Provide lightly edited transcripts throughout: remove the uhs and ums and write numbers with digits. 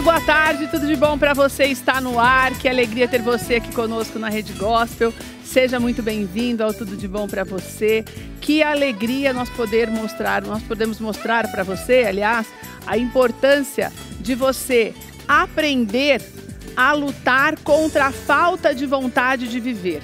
boa tarde, tudo de bom para você? Está no ar, que alegria ter você aqui conosco na Rede Gospel. Seja muito bem-vindo ao Tudo de Bom para você. Que alegria nós podemos mostrar para você, aliás, a importância de você aprender a lutar contra a falta de vontade de viver.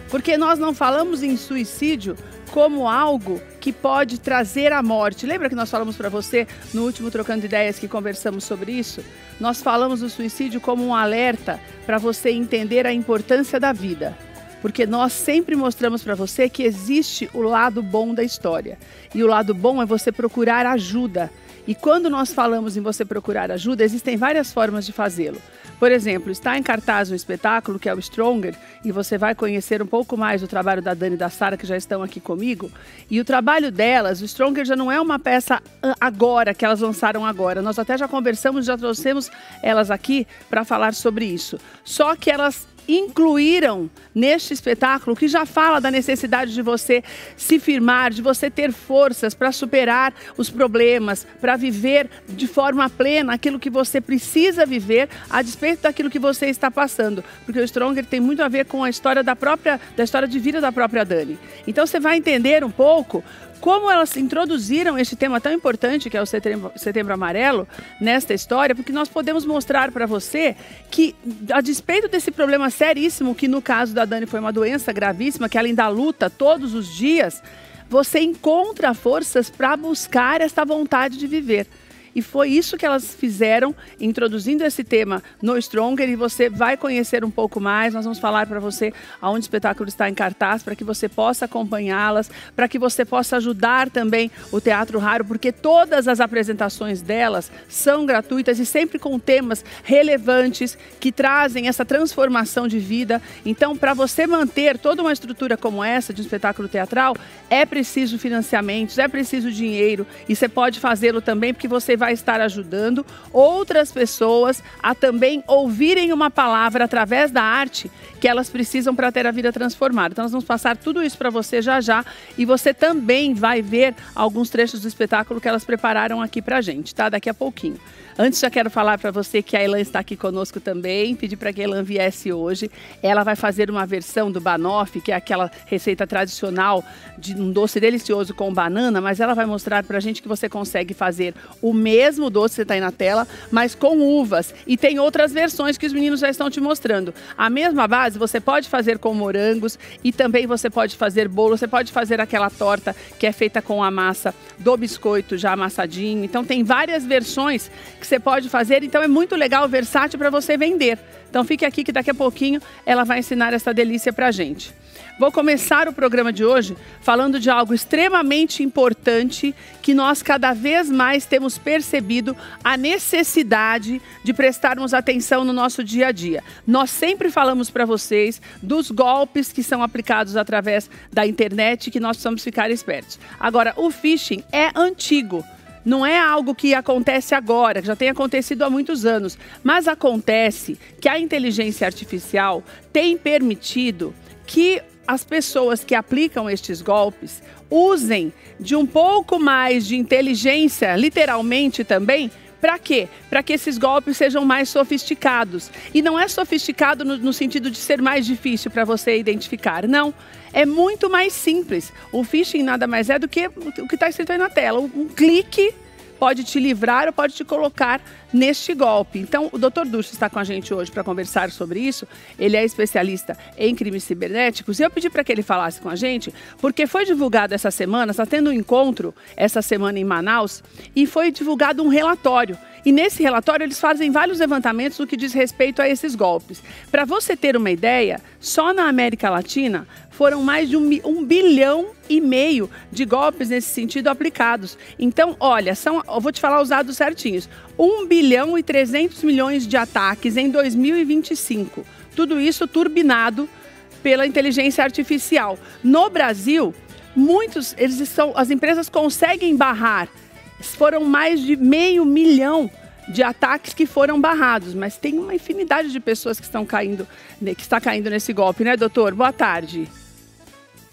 Porque nós não falamos em suicídio como algo que pode trazer a morte. Lembra que nós falamos para você no último Trocando Ideias que conversamos sobre isso? Nós falamos do suicídio como um alerta para você entender a importância da vida. Porque nós sempre mostramos para você que existe o lado bom da história. E o lado bom é você procurar ajuda. E quando nós falamos em você procurar ajuda, existem várias formas de fazê-lo. Por exemplo, está em cartaz um espetáculo que é o Stronger, e você vai conhecer um pouco mais do trabalho da Dani e da Sara, que já estão aqui comigo. E o trabalho delas, o Stronger já não é uma peça agora, que elas lançaram agora. Nós até já conversamos, já trouxemos elas aqui para falar sobre isso. Só que elas incluíram neste espetáculo que já fala da necessidade de você se firmar, de você ter forças para superar os problemas, para viver de forma plena aquilo que você precisa viver a despeito daquilo que você está passando, porque o Stronger tem muito a ver com a história da história de vida da própria Dani. Então você vai entender um pouco como elas introduziram este tema tão importante, que é o Setembro Amarelo, nesta história, porque nós podemos mostrar para você que, a despeito desse problema seríssimo, que no caso da Dani foi uma doença gravíssima, que ela ainda luta todos os dias, você encontra forças para buscar esta vontade de viver. E foi isso que elas fizeram, introduzindo esse tema no Stronger, e você vai conhecer um pouco mais. Nós vamos falar para você aonde o espetáculo está em cartaz, para que você possa acompanhá-las, para que você possa ajudar também o Teatro Raro, porque todas as apresentações delas são gratuitas e sempre com temas relevantes que trazem essa transformação de vida. Então, para você manter toda uma estrutura como essa de um espetáculo teatral, é preciso financiamentos, é preciso dinheiro, e você pode fazê-lo também porque você vai estar ajudando outras pessoas a também ouvirem uma palavra através da arte que elas precisam para ter a vida transformada. Então nós vamos passar tudo isso para você já já, e você também vai ver alguns trechos do espetáculo que elas prepararam aqui para a gente, tá? Daqui a pouquinho. Antes, já quero falar para você que a Elan está aqui conosco também, pedir para que a Elan viesse hoje. Ela vai fazer uma versão do banoffee, que é aquela receita tradicional de um doce delicioso com banana, mas ela vai mostrar para a gente que você consegue fazer o mesmo doce que está aí na tela, mas com uvas. E tem outras versões que os meninos já estão te mostrando. A mesma base você pode fazer com morangos, e também você pode fazer bolo, você pode fazer aquela torta que é feita com a massa do biscoito já amassadinho. Então tem várias versões que você pode fazer, então é muito legal, versátil para você vender. Então fique aqui que daqui a pouquinho ela vai ensinar essa delícia pra gente. Vou começar o programa de hoje falando de algo extremamente importante que nós cada vez mais temos percebido a necessidade de prestarmos atenção no nosso dia a dia. Nós sempre falamos para vocês dos golpes que são aplicados através da internet, que nós precisamos ficar espertos. Agora, o phishing é antigo. Não é algo que acontece agora, que já tem acontecido há muitos anos, mas acontece que a inteligência artificial tem permitido que as pessoas que aplicam estes golpes usem de um pouco mais de inteligência, literalmente também. Para quê? Para que esses golpes sejam mais sofisticados. E não é sofisticado no sentido de ser mais difícil para você identificar, não. É muito mais simples. O phishing nada mais é do que o que está escrito aí na tela. Um clique pode te livrar ou pode te colocar neste golpe. Então, o Dr. Durso está com a gente hoje para conversar sobre isso. Ele é especialista em crimes cibernéticos, e eu pedi para que ele falasse com a gente, porque foi divulgado essa semana, está tendo um encontro essa semana em Manaus, e foi divulgado um relatório. E nesse relatório eles fazem vários levantamentos no que diz respeito a esses golpes. Para você ter uma ideia, só na América Latina foram mais de 1,5 bilhão de golpes nesse sentido aplicados. Então, olha, eu vou te falar os dados certinhos. 1 bilhão e 300 milhões de ataques em 2025. Tudo isso turbinado pela inteligência artificial. No Brasil, as empresas conseguem barrar. Foram mais de 500 mil de ataques que foram barrados, mas tem uma infinidade de pessoas que está caindo nesse golpe, né, doutor? Boa tarde.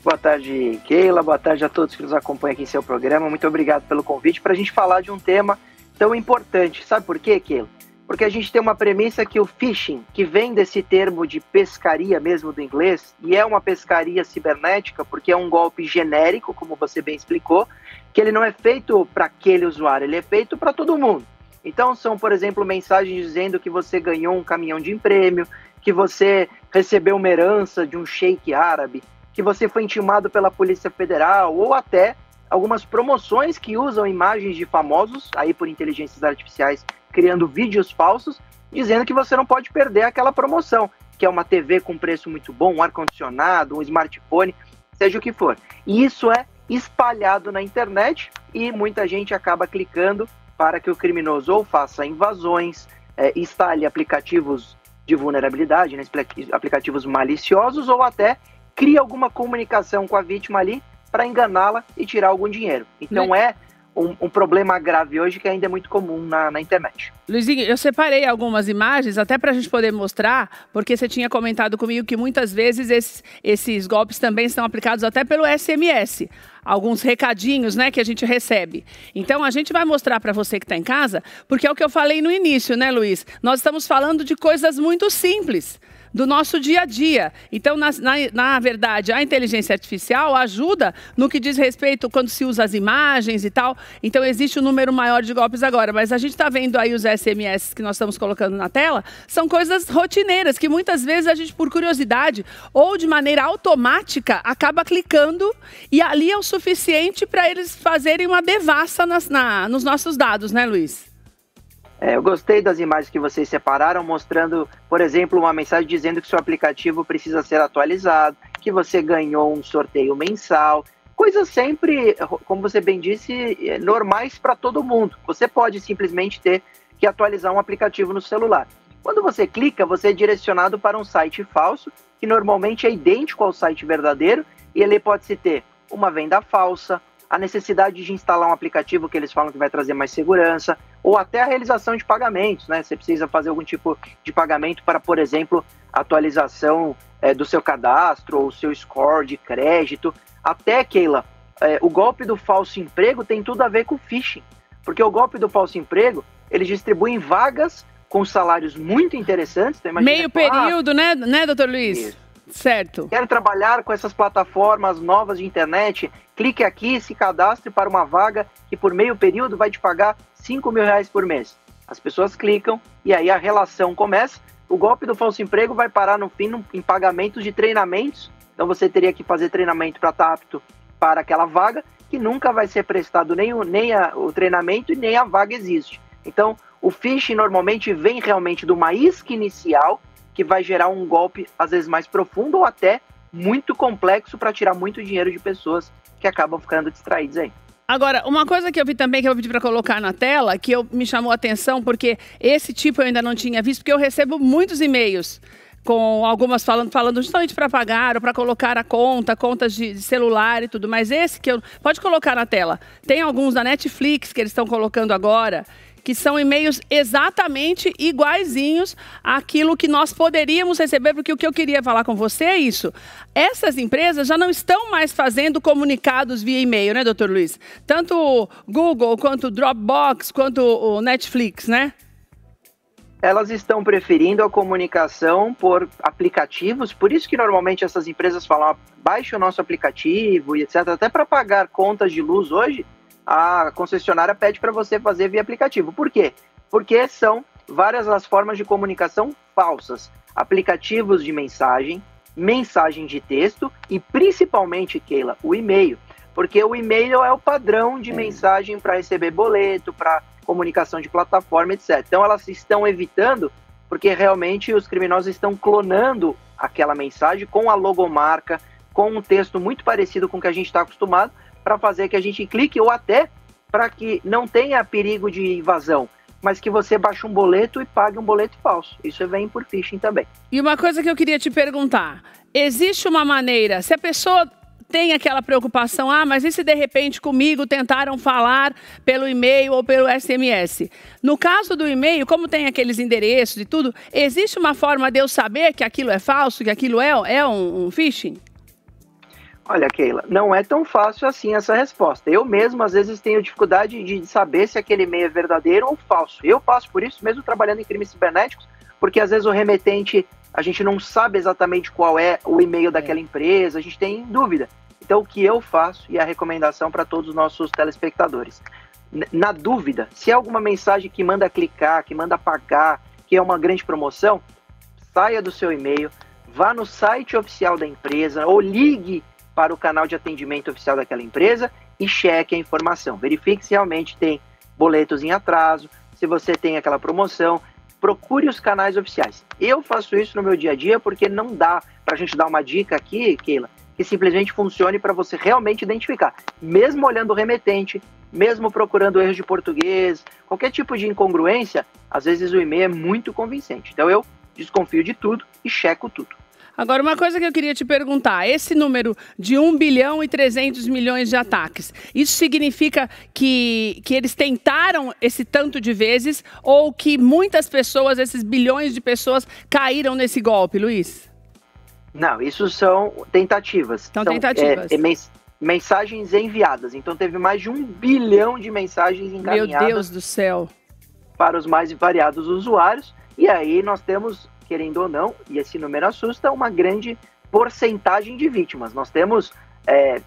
Boa tarde, Keila. Boa tarde a todos que nos acompanham aqui em seu programa. Muito obrigado pelo convite para a gente falar de um tema tão importante. Sabe por quê, Keila? Porque a gente tem uma premissa que o phishing, que vem desse termo de pescaria mesmo do inglês, e é uma pescaria cibernética, porque é um golpe genérico, como você bem explicou, que ele não é feito para aquele usuário, ele é feito para todo mundo. Então são, por exemplo, mensagens dizendo que você ganhou um caminhão de prêmio, que você recebeu uma herança de um sheik árabe, que você foi intimado pela Polícia Federal, ou até algumas promoções que usam imagens de famosos, aí por inteligências artificiais, criando vídeos falsos, dizendo que você não pode perder aquela promoção, que é uma TV com preço muito bom, um ar-condicionado, um smartphone, seja o que for. E isso é espalhado na internet e muita gente acaba clicando para que o criminoso ou faça invasões, instale aplicativos de vulnerabilidade, né, aplicativos maliciosos, ou até crie alguma comunicação com a vítima ali para enganá-la e tirar algum dinheiro. Então é um problema grave hoje que ainda é muito comum na internet. Luizinho, eu separei algumas imagens até para a gente poder mostrar, porque você tinha comentado comigo que muitas vezes esses golpes também são aplicados até pelo SMS. Alguns recadinhos, né, que a gente recebe. Então, a gente vai mostrar para você que está em casa, porque é o que eu falei no início, né, Luiz? Nós estamos falando de coisas muito simples do nosso dia a dia. Então, na verdade, a inteligência artificial ajuda no que diz respeito quando se usa as imagens e tal. Então, existe um número maior de golpes agora. Mas a gente está vendo aí os SMS que nós estamos colocando na tela, são coisas rotineiras, que muitas vezes a gente, por curiosidade ou de maneira automática, acaba clicando e ali é o suficiente para eles fazerem uma devassa nos nossos dados, né, Luiz? Eu gostei das imagens que vocês separaram, mostrando, por exemplo, uma mensagem dizendo que seu aplicativo precisa ser atualizado, que você ganhou um sorteio mensal, coisas sempre, como você bem disse, normais para todo mundo. Você pode simplesmente ter que atualizar um aplicativo no celular. Quando você clica, você é direcionado para um site falso, que normalmente é idêntico ao site verdadeiro, e ele pode-se ter uma venda falsa, a necessidade de instalar um aplicativo que eles falam que vai trazer mais segurança, ou até a realização de pagamentos, né? Você precisa fazer algum tipo de pagamento para, por exemplo, atualização do seu cadastro, ou seu score de crédito. Até, Keila, o golpe do falso emprego tem tudo a ver com phishing, porque o golpe do falso emprego, eles distribuem vagas com salários muito interessantes. Então, meio período, né, doutor Luiz? Isso. Certo. Quer trabalhar com essas plataformas novas de internet? Clique aqui, se cadastre para uma vaga que por meio período vai te pagar R$5.000 por mês. As pessoas clicam e aí a relação começa. O golpe do falso emprego vai parar no fim em pagamentos de treinamentos. Então você teria que fazer treinamento para estar apto para aquela vaga, que nunca vai ser prestado nem o treinamento e nem a vaga existe. Então o phishing normalmente vem realmente de uma isca inicial, que vai gerar um golpe, às vezes, mais profundo ou até muito complexo para tirar muito dinheiro de pessoas que acabam ficando distraídas aí. Agora, uma coisa que eu vi também, que eu pedi para colocar na tela, que me chamou a atenção, porque esse tipo eu ainda não tinha visto, porque eu recebo muitos e-mails com algumas falando justamente para pagar ou para colocar a contas de celular e tudo, mas esse que pode colocar na tela. Tem alguns da Netflix que eles estão colocando agora, que são e-mails exatamente iguaizinhos àquilo que nós poderíamos receber, porque o que eu queria falar com você é isso. Essas empresas já não estão mais fazendo comunicados via e-mail, né, doutor Luiz? Tanto o Google, quanto o Dropbox, quanto o Netflix, né? Elas estão preferindo a comunicação por aplicativos, por isso que normalmente essas empresas falam, baixe o nosso aplicativo e etc. Até para pagar contas de luz hoje, a concessionária pede para você fazer via aplicativo. Por quê? Porque são várias as formas de comunicação falsas. Aplicativos de mensagem, mensagem de texto e principalmente, Keila, o e-mail. Porque o e-mail é o padrão de mensagem para receber boleto, para comunicação de plataforma, etc. Então elas estão evitando, porque realmente os criminosos estão clonando aquela mensagem com a logomarca, com um texto muito parecido com o que a gente está acostumado, para fazer que a gente clique, ou até para que não tenha perigo de invasão, mas que você baixe um boleto e pague um boleto falso. Isso vem por phishing também. E uma coisa que eu queria te perguntar, existe uma maneira, se a pessoa tem aquela preocupação, mas e se de repente comigo tentaram falar pelo e-mail ou pelo SMS? No caso do e-mail, como tem aqueles endereços e tudo, existe uma forma de eu saber que aquilo é falso, que aquilo é um phishing? Olha, Keila, não é tão fácil assim essa resposta. Eu mesmo, às vezes, tenho dificuldade de saber se aquele e-mail é verdadeiro ou falso. Eu passo por isso, mesmo trabalhando em crimes cibernéticos, porque às vezes o remetente, a gente não sabe exatamente qual é o e-mail daquela empresa, a gente tem dúvida. Então, o que eu faço, e a recomendação para todos os nossos telespectadores, na dúvida, se é alguma mensagem que manda clicar, que manda pagar, que é uma grande promoção, saia do seu e-mail, vá no site oficial da empresa ou ligue para o canal de atendimento oficial daquela empresa e cheque a informação. Verifique se realmente tem boletos em atraso, se você tem aquela promoção, procure os canais oficiais. Eu faço isso no meu dia a dia porque não dá para a gente dar uma dica aqui, Keila, que simplesmente funcione para você realmente identificar. Mesmo olhando o remetente, mesmo procurando erros de português, qualquer tipo de incongruência, às vezes o e-mail é muito convincente. Então eu desconfio de tudo e checo tudo. Agora, uma coisa que eu queria te perguntar, esse número de 1 bilhão e 300 milhões de ataques, isso significa que eles tentaram esse tanto de vezes ou que muitas pessoas, esses bilhões de pessoas, caíram nesse golpe, Luiz? Não, isso são tentativas. São tentativas. Mensagens enviadas. Então teve mais de 1 bilhão de mensagens encaminhadas. Meu Deus do céu. Para os mais variados usuários. E aí nós temos, querendo ou não, e esse número assusta, uma grande porcentagem de vítimas. Nós temos,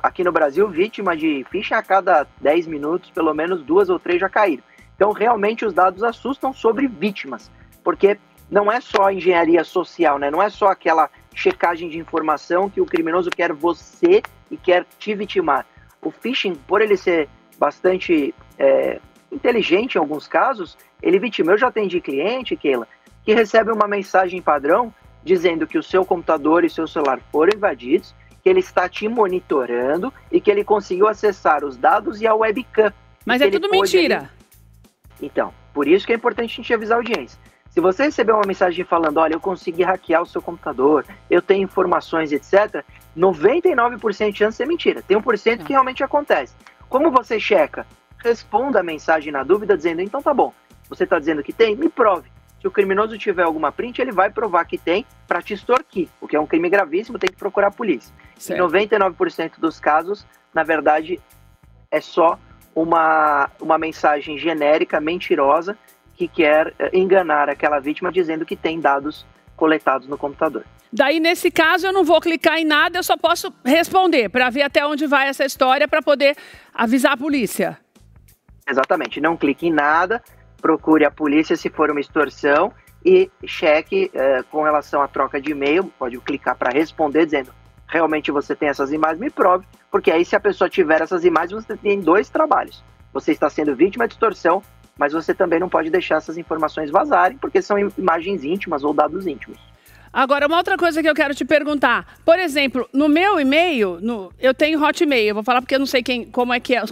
aqui no Brasil, vítima de phishing a cada 10 minutos, pelo menos 2 ou 3 já caíram. Então, realmente, os dados assustam sobre vítimas, porque não é só engenharia social, né? Não é só aquela checagem de informação que o criminoso quer você e quer te vitimar. O phishing, por ele ser bastante inteligente em alguns casos, ele vitima. Eu já atendi cliente, Keila, que recebe uma mensagem padrão dizendo que o seu computador e seu celular foram invadidos, que ele está te monitorando e que ele conseguiu acessar os dados e a webcam. Mas é tudo mentira. Então, por isso que é importante a gente avisar a audiência. Se você receber uma mensagem falando, olha, eu consegui hackear o seu computador, eu tenho informações, etc., 99% de chance de ser mentira. Tem 1% que realmente acontece. Como você checa? Responda a mensagem na dúvida dizendo, então tá bom, você está dizendo que tem? Me prove. Se o criminoso tiver alguma print, ele vai provar que tem para te extorquir, o que é um crime gravíssimo, tem que procurar a polícia. Em 99% dos casos, na verdade, é só uma mensagem genérica, mentirosa, que quer enganar aquela vítima dizendo que tem dados coletados no computador. Daí, nesse caso, eu não vou clicar em nada, eu só posso responder para ver até onde vai essa história para poder avisar a polícia. Exatamente, não clique em nada, procure a polícia se for uma extorsão e cheque com relação à troca de e-mail, pode clicar para responder dizendo realmente você tem essas imagens, me prove, porque aí se a pessoa tiver essas imagens, você tem 2 trabalhos. Você está sendo vítima de extorsão, mas você também não pode deixar essas informações vazarem, porque são imagens íntimas ou dados íntimos. Agora, uma outra coisa que eu quero te perguntar. Por exemplo, no meu e-mail, eu tenho Hotmail, eu vou falar porque eu não sei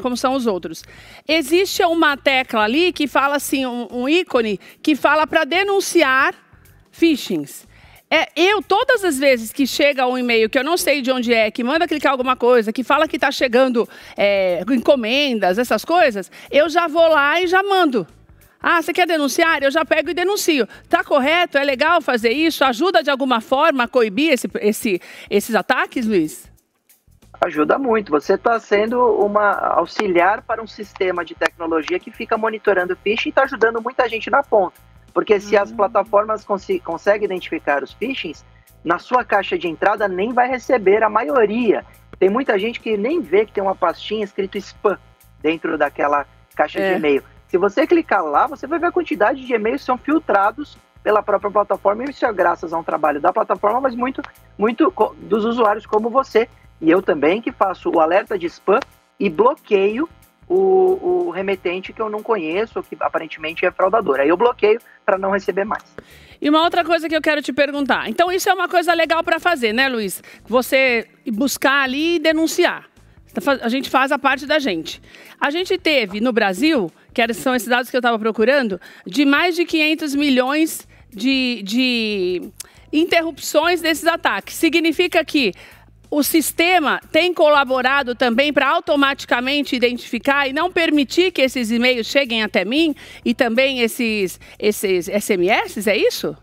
como são os outros. Existe uma tecla ali que fala assim, um ícone, que fala para denunciar phishings. Todas as vezes que chega um e-mail que eu não sei de onde é, que manda clicar alguma coisa, que fala que está chegando encomendas, essas coisas, eu já vou lá e já mando. Ah, você quer denunciar? Eu já pego e denuncio. Tá correto? É legal fazer isso? Ajuda de alguma forma a coibir esses ataques, Luiz? Ajuda muito. Você está sendo uma auxiliar para um sistema de tecnologia que fica monitorando o phishing e está ajudando muita gente na ponta. Porque se as plataformas conseguem identificar os phishings, na sua caixa de entrada nem vai receber a maioria. Tem muita gente que nem vê que tem uma pastinha escrito spam dentro daquela caixa de e-mail. Se você clicar lá, você vai ver a quantidade de e-mails que são filtrados pela própria plataforma, e isso é graças a um trabalho da plataforma, mas muito dos usuários como você. E eu também, que faço o alerta de spam e bloqueio o remetente que eu não conheço, que aparentemente é fraudador. Aí eu bloqueio para não receber mais. E uma outra coisa que eu quero te perguntar. Então isso é uma coisa legal para fazer, né, Luiz? Você buscar ali e denunciar. A gente faz a parte da gente. A gente teve no Brasil, são esses dados que eu estava procurando, de mais de 500 milhões de interrupções desses ataques. Significa que o sistema tem colaborado também para automaticamente identificar e não permitir que esses e-mails cheguem até mim e também esses SMS, é isso?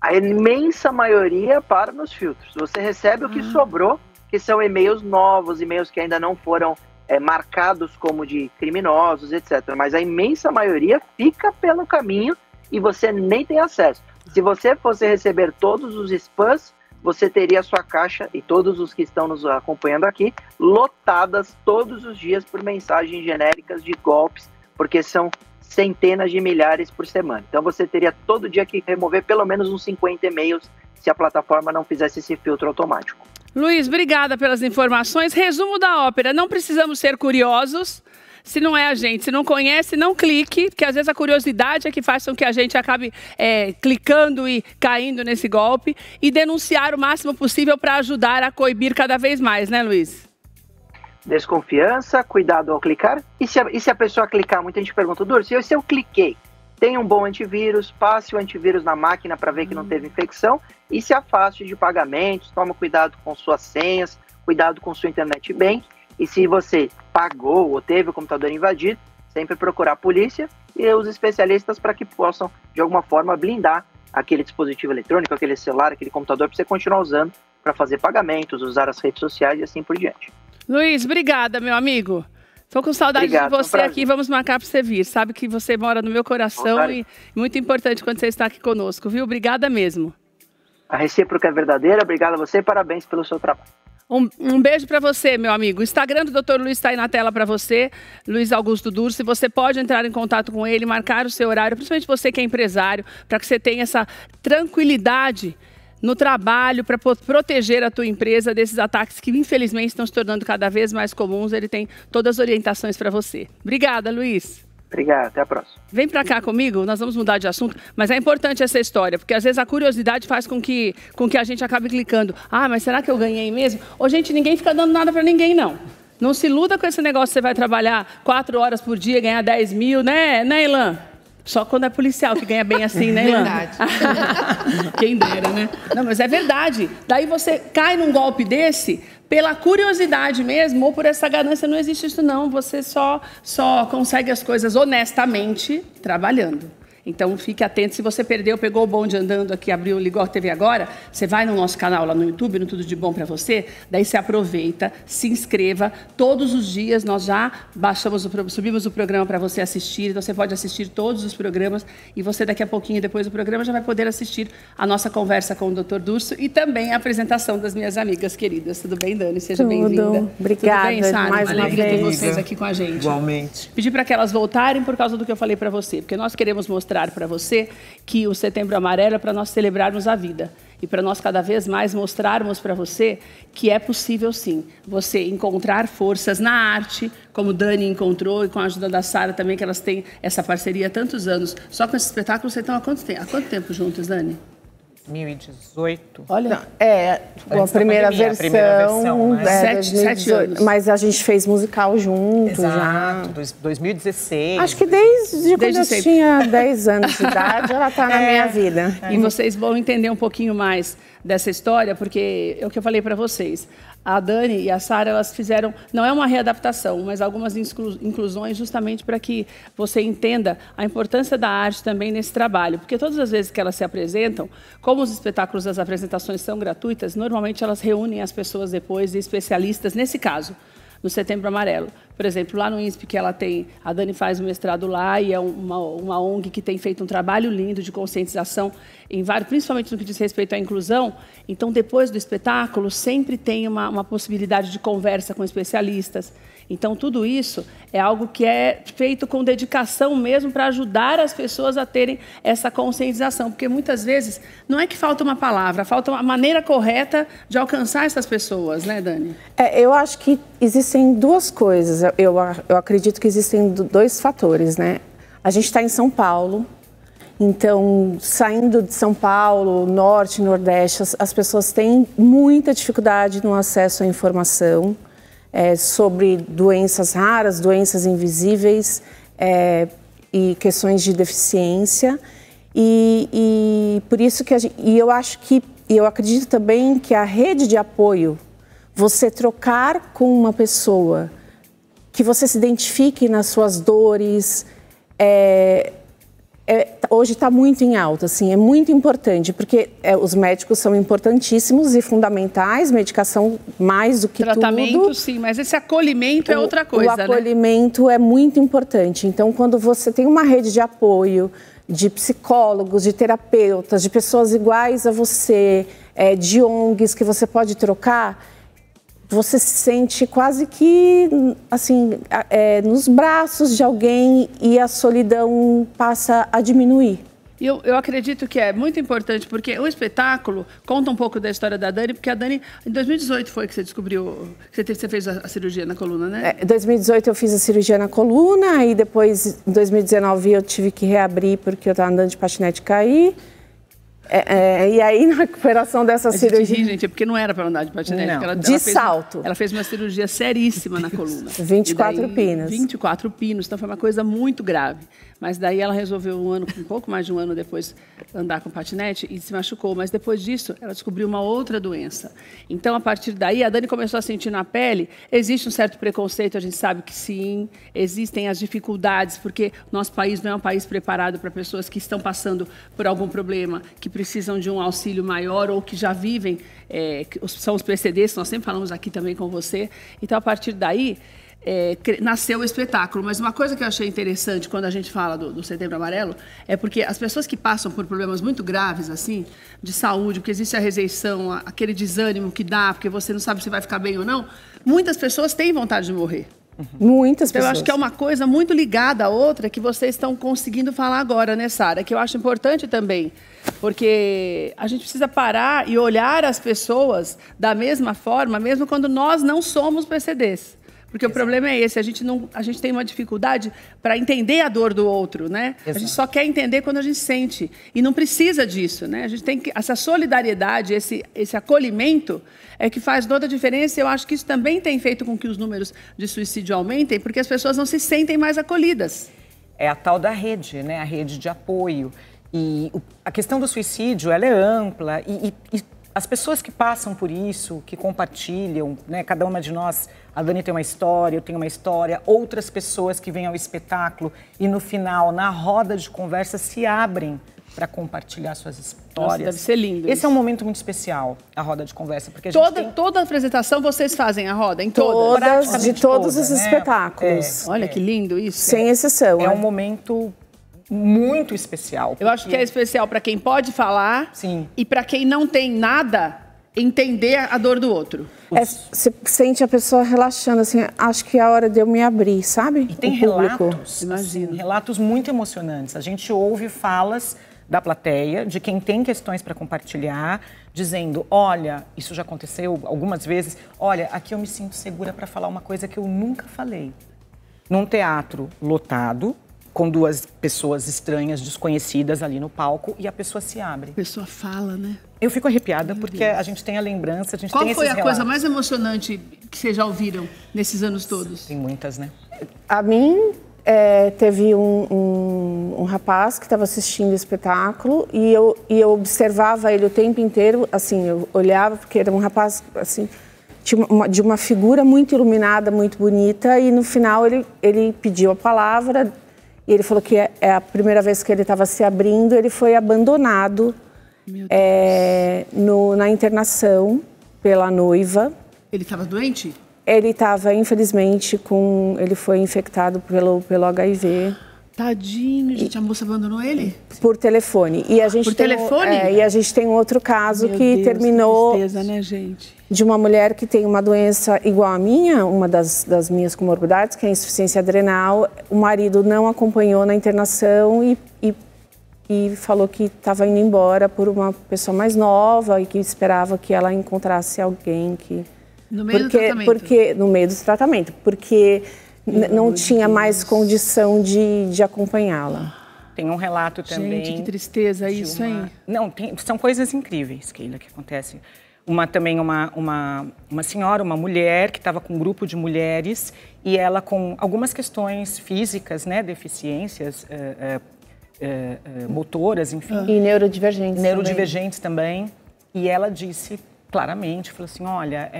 A imensa maioria para nos filtros. Você recebe o que sobrou que são e-mails novos, e-mails que ainda não foram marcados como de criminosos, etc. Mas a imensa maioria fica pelo caminho e você nem tem acesso. Se você fosse receber todos os spams, você teria a sua caixa, e todos os que estão nos acompanhando aqui, lotadas todos os dias por mensagens genéricas de golpes, porque são centenas de milhares por semana. Então você teria todo dia que remover pelo menos uns 50 e-mails se a plataforma não fizesse esse filtro automático. Luiz, obrigada pelas informações. Resumo da ópera: não precisamos ser curiosos. Se não é a gente, se não conhece, não clique, porque às vezes a curiosidade é que faz com que a gente acabe clicando e caindo nesse golpe, e denunciar o máximo possível para ajudar a coibir cada vez mais, né, Luiz? Desconfiança, cuidado ao clicar. E se a pessoa clicar, muita gente pergunta, Durso, se eu cliquei, tem um bom antivírus, passe o antivírus na máquina para ver que não teve infecção e se afaste de pagamentos, toma cuidado com suas senhas, cuidado com sua internet bank. E se você pagou ou teve o computador invadido, sempre procurar a polícia e os especialistas para que possam, de alguma forma, blindar aquele dispositivo eletrônico, aquele celular, aquele computador, para você continuar usando para fazer pagamentos, usar as redes sociais e assim por diante. Luiz, obrigada, meu amigo. Estou com saudade de você aqui, vamos marcar para você vir. Sabe que você mora no meu coração e muito importante quando você está aqui conosco, viu? Obrigada mesmo. A recíproca é verdadeira, obrigado a você e parabéns pelo seu trabalho. Um beijo para você, meu amigo. O Instagram do Dr. Luiz está aí na tela para você, Luiz Augusto Durso. Você pode entrar em contato com ele, marcar o seu horário, principalmente você que é empresário, para que você tenha essa tranquilidade no trabalho, para proteger a tua empresa desses ataques que, infelizmente, estão se tornando cada vez mais comuns. Ele tem todas as orientações para você. Obrigada, Luiz. Obrigado, até a próxima. Vem pra cá comigo, nós vamos mudar de assunto, mas é importante essa história, porque às vezes a curiosidade faz com que a gente acabe clicando. Ah, mas será que eu ganhei mesmo? Ô, gente, ninguém fica dando nada pra ninguém, não. Não se iluda com esse negócio, você vai trabalhar 4 horas por dia, ganhar 10 mil, né, Ilan? Só quando é policial que ganha bem assim, né, Ilan? Verdade. Quem dera, né? Não, mas é verdade. Daí você cai num golpe desse pela curiosidade mesmo, ou por essa ganância. Não existe isso, não. Você só consegue as coisas honestamente trabalhando. Então, fique atento. Se você perdeu, pegou o bonde andando aqui, abriu, ligou a TV agora, você vai no nosso canal lá no YouTube, no Tudo de Bom para você, daí você aproveita, se inscreva. Todos os dias nós já subimos o programa para você assistir, então você pode assistir todos os programas e você daqui a pouquinho, depois do programa, já vai poder assistir a nossa conversa com o Dr. Durso e também a apresentação das minhas amigas queridas. Tudo bem, Dani? Seja bem-vinda. Obrigada. Tudo bem, Sara? Mais uma Alegria ter vez. vocês aqui com a gente. Igualmente. Pedir para que elas voltarem por causa do que eu falei para você, porque nós queremos mostrar para você que o Setembro Amarelo é para nós celebrarmos a vida e para nós cada vez mais mostrarmos para você que é possível sim você encontrar forças na arte, como Dani encontrou e com a ajuda da Sara também, que elas têm essa parceria há tantos anos. Só com esse espetáculo vocês estão há quanto tempo juntos, Dani? 2018. Olha, Não, a primeira versão, né? 7 anos. Mas a gente fez musical junto. Exato, Já. 2016. Acho que desde quando eu sempre. tinha 10 anos de idade, ela está na minha vida. E vocês vão entender um pouquinho mais dessa história, porque é o que eu falei para vocês. A Dani e a Sara, elas fizeram, não é uma readaptação, mas algumas inclusões justamente para que você entenda a importância da arte também nesse trabalho. Porque todas as vezes que elas se apresentam, como os espetáculos das apresentações são gratuitas, normalmente elas reúnem as pessoas depois e especialistas, nesse caso, no Setembro Amarelo. Por exemplo, lá no INSP, que ela tem, a Dani faz um mestrado lá e é uma ONG que tem feito um trabalho lindo de conscientização, principalmente no que diz respeito à inclusão. Então, depois do espetáculo, sempre tem uma possibilidade de conversa com especialistas. Então, tudo isso é algo que é feito com dedicação mesmo para ajudar as pessoas a terem essa conscientização. Porque muitas vezes não é que falta uma palavra, falta uma maneira correta de alcançar essas pessoas, né, Dani? Eu acho que existem duas coisas. Eu acredito que existem 2 fatores, né? A gente está em São Paulo, então, saindo de São Paulo, Norte, Nordeste, as pessoas têm muita dificuldade no acesso à informação. Sobre doenças raras, doenças invisíveis e questões de deficiência. E por isso que eu acredito também que a rede de apoio, você trocar com uma pessoa que você se identifique nas suas dores, hoje está muito em alta, assim, é muito importante, porque os médicos são importantíssimos e fundamentais, medicação mais do que tratamento, sim, mas esse acolhimento é outra coisa, né? O acolhimento é muito importante. Então, quando você tem uma rede de apoio, de psicólogos, de terapeutas, de pessoas iguais a você, de ONGs que você pode trocar, você se sente quase que, assim, nos braços de alguém e a solidão passa a diminuir. Eu acredito que é muito importante, porque o espetáculo conta um pouco da história da Dani, porque a Dani, em 2018 foi que você descobriu, que você fez a cirurgia na coluna, né? Em 2018 eu fiz a cirurgia na coluna e depois, em 2019, eu tive que reabrir porque eu estava andando de patinete e caí. E aí, na recuperação dessa cirurgia... Gente, porque não era para andar de patinete. De salto. Ela fez uma cirurgia seríssima na coluna. 24 pinos. 24 pinos, então foi uma coisa muito grave. Mas daí ela resolveu um pouco mais de um ano depois, andar com patinete e se machucou. Mas depois disso, ela descobriu uma outra doença. Então, a partir daí, a Dani começou a sentir na pele, existe um certo preconceito, a gente sabe que sim, existem as dificuldades, porque nosso país não é um país preparado para pessoas que estão passando por algum problema, que precisam de um auxílio maior ou que já vivem, são os PCDs, nós sempre falamos aqui também com você. Então, a partir daí, nasceu o espetáculo. Mas uma coisa que eu achei interessante quando a gente fala do Setembro Amarelo é porque as pessoas que passam por problemas muito graves, assim, de saúde, porque existe a rejeição, aquele desânimo que dá, porque você não sabe se vai ficar bem ou não, muitas pessoas têm vontade de morrer. Muitas então, pessoas. Eu acho que é uma coisa muito ligada à outra que vocês estão conseguindo falar agora, né, Sara? Que eu acho importante também, porque a gente precisa parar e olhar as pessoas da mesma forma, mesmo quando nós não somos PCDs. Porque o problema é esse, a gente tem uma dificuldade para entender a dor do outro, né? Exato. A gente só quer entender quando a gente sente. E não precisa disso, né? A gente tem que, essa solidariedade, esse acolhimento é que faz toda a diferença. Eu acho que isso também tem feito com que os números de suicídio aumentem, porque as pessoas não se sentem mais acolhidas. É a tal da rede, né? A rede de apoio. E a questão do suicídio, ela é ampla e as pessoas que passam por isso, que compartilham, né? Cada uma de nós, a Dani tem uma história, eu tenho uma história, outras pessoas que vêm ao espetáculo e no final, na roda de conversa, se abrem para compartilhar suas histórias. Nossa, deve ser lindo. Esse é um momento muito especial, a roda de conversa, porque a gente toda a apresentação vocês fazem a roda, em todas? De todos os espetáculos. Olha que lindo isso. Sem exceção. É um momento muito especial. Eu acho que é especial para quem pode falar. Sim. E para quem não tem nada, entender a dor do outro. Você sente a pessoa relaxando, assim, acho que é a hora de eu me abrir, sabe? E tem relatos, imagina, relatos muito emocionantes. A gente ouve falas da plateia, de quem tem questões para compartilhar, dizendo, olha, isso já aconteceu algumas vezes, olha, aqui eu me sinto segura para falar uma coisa que eu nunca falei. Num teatro lotado, com duas pessoas estranhas, desconhecidas ali no palco, e a pessoa se abre. A pessoa fala, né? Eu fico arrepiada porque a gente tem a lembrança, a gente Qual tem esses relatos. Qual foi a coisa mais emocionante que vocês já ouviram nesses anos todos? Tem muitas, né? A mim, teve um rapaz que estava assistindo o espetáculo e eu observava ele o tempo inteiro, assim, eu olhava porque era um rapaz, assim, de uma figura muito iluminada, muito bonita, e no final ele pediu a palavra. E ele falou que é a primeira vez que ele estava se abrindo, ele foi abandonado na internação pela noiva. Ele estava doente? Ele estava, infelizmente, ele foi infectado pelo HIV. Tadinho, gente, a moça abandonou ele? Por telefone. E a gente por telefone? E a gente tem um outro caso que terminou... Que tristeza, né, gente? De uma mulher que tem uma doença igual à minha, uma das minhas comorbidades, que é a insuficiência adrenal. O marido não acompanhou na internação e falou que estava indo embora por uma pessoa mais nova e que esperava que ela encontrasse alguém que... No meio do tratamento? No meio do tratamento, porque não tinha mais condição de acompanhá-la. Tem um relato também... Gente, que tristeza isso, hein? Não, são coisas incríveis, Keila, que acontecem. Uma senhora, uma mulher que estava com um grupo de mulheres e ela com algumas questões físicas, né, deficiências motoras, enfim. E neurodivergentes. Neurodivergentes também. E ela disse claramente, falou assim, olha,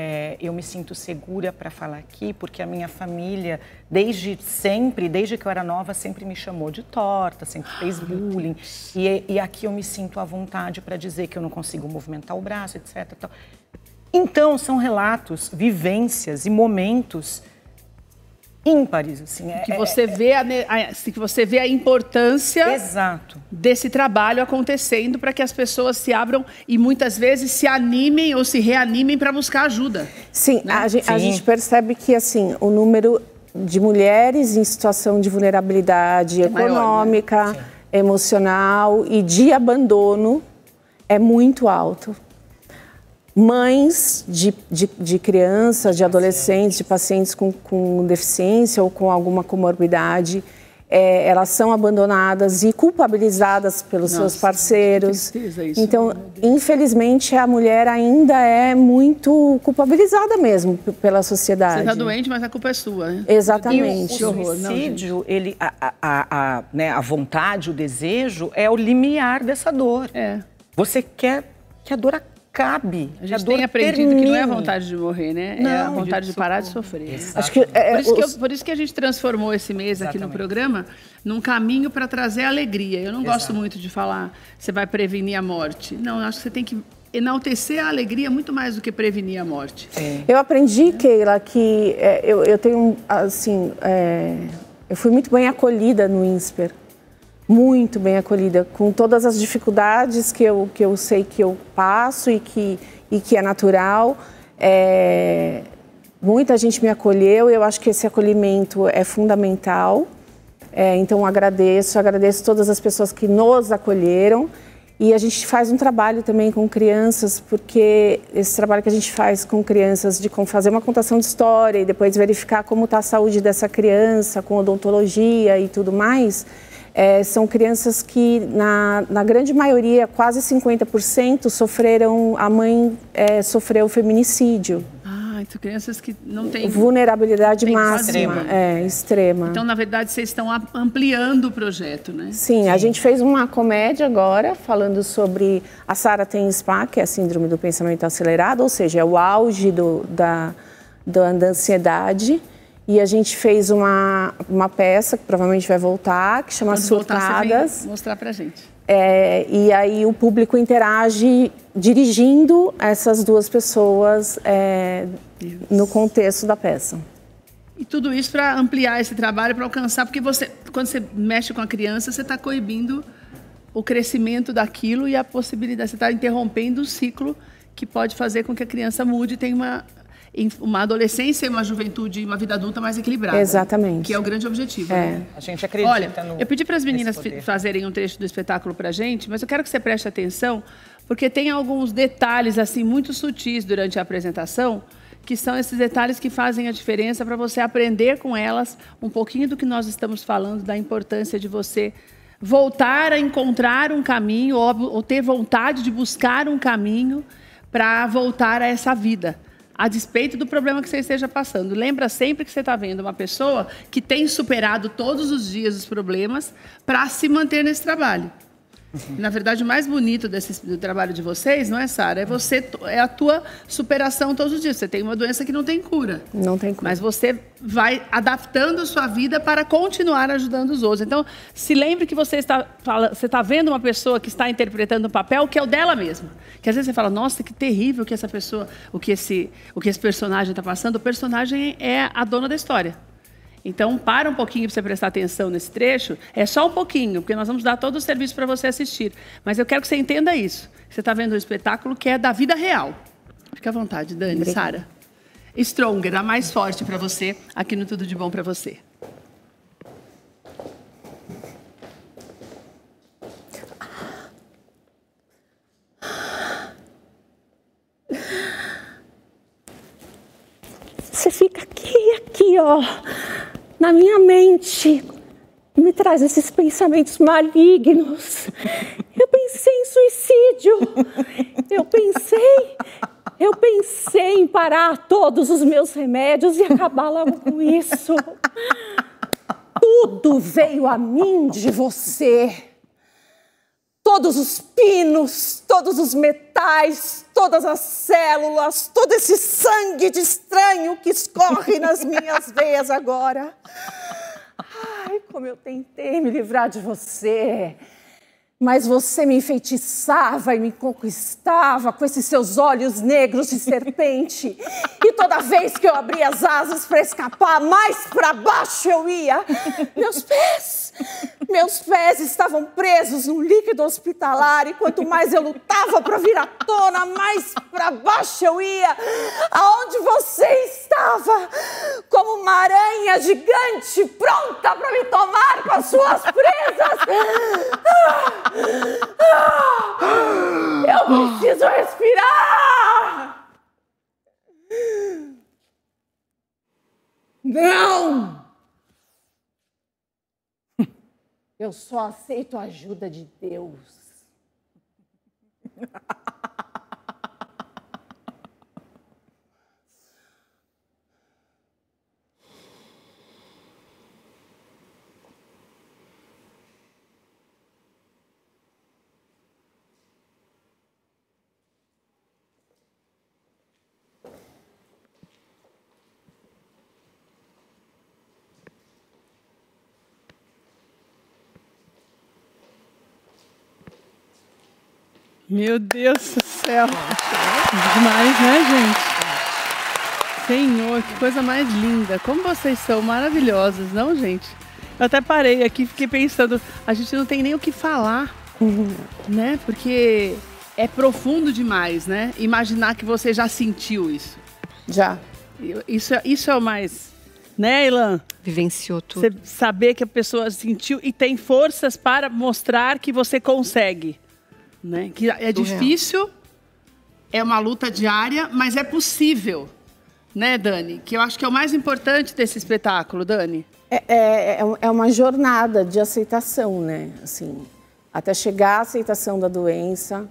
eu me sinto segura para falar aqui, porque a minha família, desde sempre, desde que eu era nova, sempre me chamou de torta, sempre fez bullying, e aqui eu me sinto à vontade para dizer que eu não consigo movimentar o braço, etc. Tal. Então, são relatos, vivências e momentos ímpares, assim. Que você vê a importância Exato. desse trabalho acontecendo para que as pessoas se abram e muitas vezes se animem ou se reanimem para buscar ajuda. Sim, né? a gente percebe que assim, o número de mulheres em situação de vulnerabilidade econômica, maior, né? Emocional e de abandono é muito alto. Mães de crianças, de adolescentes, de pacientes com deficiência ou com alguma comorbidade, elas são abandonadas e culpabilizadas pelos seus parceiros. Que tristeza isso. Então, infelizmente, a mulher ainda é muito culpabilizada mesmo pela sociedade. Você está doente, mas a culpa é sua, né? Exatamente. E o suicídio, a vontade, o desejo é o limiar dessa dor. Você quer que a dor acabe. A gente tem aprendido que não é a vontade de morrer, né? Não, é a vontade de parar de sofrer. Acho que por isso que a gente transformou esse mês aqui no programa num caminho para trazer alegria. Eu não gosto muito de falar você vai prevenir a morte. Não, eu acho que você tem que enaltecer a alegria muito mais do que prevenir a morte. Eu aprendi, Keila, que eu tenho, assim, eu fui muito bem acolhida no INSPER. Muito bem acolhida, com todas as dificuldades que eu sei que eu passo e que é natural. Muita gente me acolheu, eu acho que esse acolhimento é fundamental. Então agradeço todas as pessoas que nos acolheram. E a gente faz um trabalho também com crianças, porque esse trabalho que a gente faz com crianças de fazer uma contação de história e depois verificar como está a saúde dessa criança, com odontologia e tudo mais, são crianças que, na grande maioria, quase 50%, a mãe sofreu feminicídio. Então crianças que não têm... Vulnerabilidade máxima, extrema. Então, na verdade, vocês estão ampliando o projeto, né? Sim, a gente fez uma comédia agora, falando sobre... A Sara tem SPA, que é a síndrome do pensamento acelerado, ou seja, é o auge da ansiedade. E a gente fez uma peça, que provavelmente vai voltar, que chama Surtadas. Você vem mostrar pra gente. E aí o público interage dirigindo essas duas pessoas no contexto da peça. E tudo isso para ampliar esse trabalho, para alcançar, porque quando você mexe com a criança, você está coibindo o crescimento daquilo e a possibilidade, você está interrompendo o ciclo que pode fazer com que a criança mude e tenha uma adolescência, uma juventude e uma vida adulta mais equilibrada. Exatamente. Que é o grande objetivo. Né? A gente acredita. Olha, eu pedi para as meninas fazerem um trecho do espetáculo para a gente, mas eu quero que você preste atenção, porque tem alguns detalhes assim muito sutis durante a apresentação, que são esses detalhes que fazem a diferença para você aprender com elas um pouquinho do que nós estamos falando, da importância de você voltar a encontrar um caminho ou ter vontade de buscar um caminho para voltar a essa vida, a despeito do problema que você esteja passando. Lembra sempre que você está vendo uma pessoa que tem superado todos os dias os problemas para se manter nesse trabalho. Na verdade, o mais bonito do trabalho de vocês, não é, Sara? É a tua superação todos os dias. Você tem uma doença que não tem cura. Não tem cura. Mas você vai adaptando a sua vida para continuar ajudando os outros. Então, se lembre que você está vendo uma pessoa que está interpretando um papel que é o dela mesma. Que às vezes você fala, nossa, que terrível que essa pessoa, o que esse personagem está passando. O personagem é a dona da história. Então, para um pouquinho para você prestar atenção nesse trecho. É só um pouquinho, porque nós vamos dar todo o serviço para você assistir. Mas eu quero que você entenda isso. Você está vendo um espetáculo que é da vida real. Fica à vontade, Dani, Sara. Stronger, a mais forte para você, aqui no Tudo de Bom para você. Você fica aqui, ó, na minha mente, me traz esses pensamentos malignos. Eu pensei em suicídio. Eu pensei em parar todos os meus remédios e acabar logo com isso. Tudo veio a mim de você. todos os pinos, todos os metais, todas as células, todo esse sangue de estranho que escorre nas minhas veias agora. Ai, como eu tentei me livrar de você. Mas você me enfeitiçava e me conquistava com esses seus olhos negros de serpente. E toda vez que eu abria as asas para escapar, mais para baixo eu ia. Meus pés estavam presos num líquido hospitalar. E quanto mais eu lutava para vir à tona, mais para baixo eu ia. Aonde você estava, como uma aranha gigante, pronta para me tomar com as suas presas. Eu preciso respirar! Não! Eu só aceito a ajuda de Deus. Meu Deus do céu. Demais, né, gente? Senhor, que coisa mais linda. Como vocês são maravilhosas, não, gente? Eu até parei aqui e fiquei pensando, a gente não tem nem o que falar, né? Porque é profundo demais, né? Imaginar que você já sentiu isso. Já. Isso é o mais... Né, Ilan? Vivenciou tudo. Você saber que a pessoa sentiu e tem forças para mostrar que você consegue. Né? Que é difícil, é uma luta diária, mas é possível, né, Dani? Que eu acho que é o mais importante desse espetáculo, Dani. É uma jornada de aceitação, né? Assim, até chegar à aceitação da doença,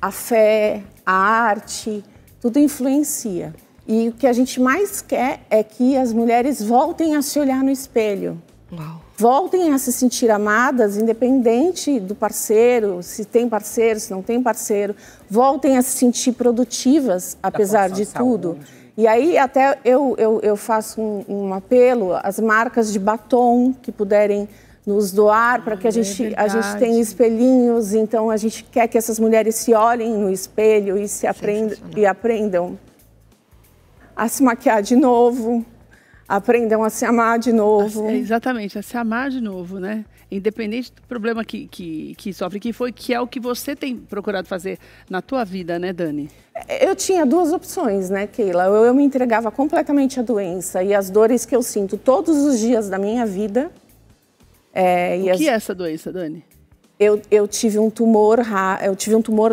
a fé, a arte, tudo influencia. E o que a gente mais quer é que as mulheres voltem a se olhar no espelho. Uau. Voltem a se sentir amadas, independente do parceiro, se tem parceiro, se não tem parceiro. Voltem a se sentir produtivas, apesar de tudo. E aí até eu faço um apelo às marcas de batom que puderem nos doar para que a gente tenha espelhinhos. Então a gente quer que essas mulheres se olhem no espelho e aprendam a se maquiar de novo. Aprendam a se amar de novo. Exatamente, a se amar de novo, né? Independente do problema que sofre, que é o que você tem procurado fazer na tua vida, né, Dani? Eu tinha duas opções, né, Keila? Eu me entregava completamente à doença e às dores que eu sinto todos os dias da minha vida. O que é essa doença, Dani? Eu tive um tumor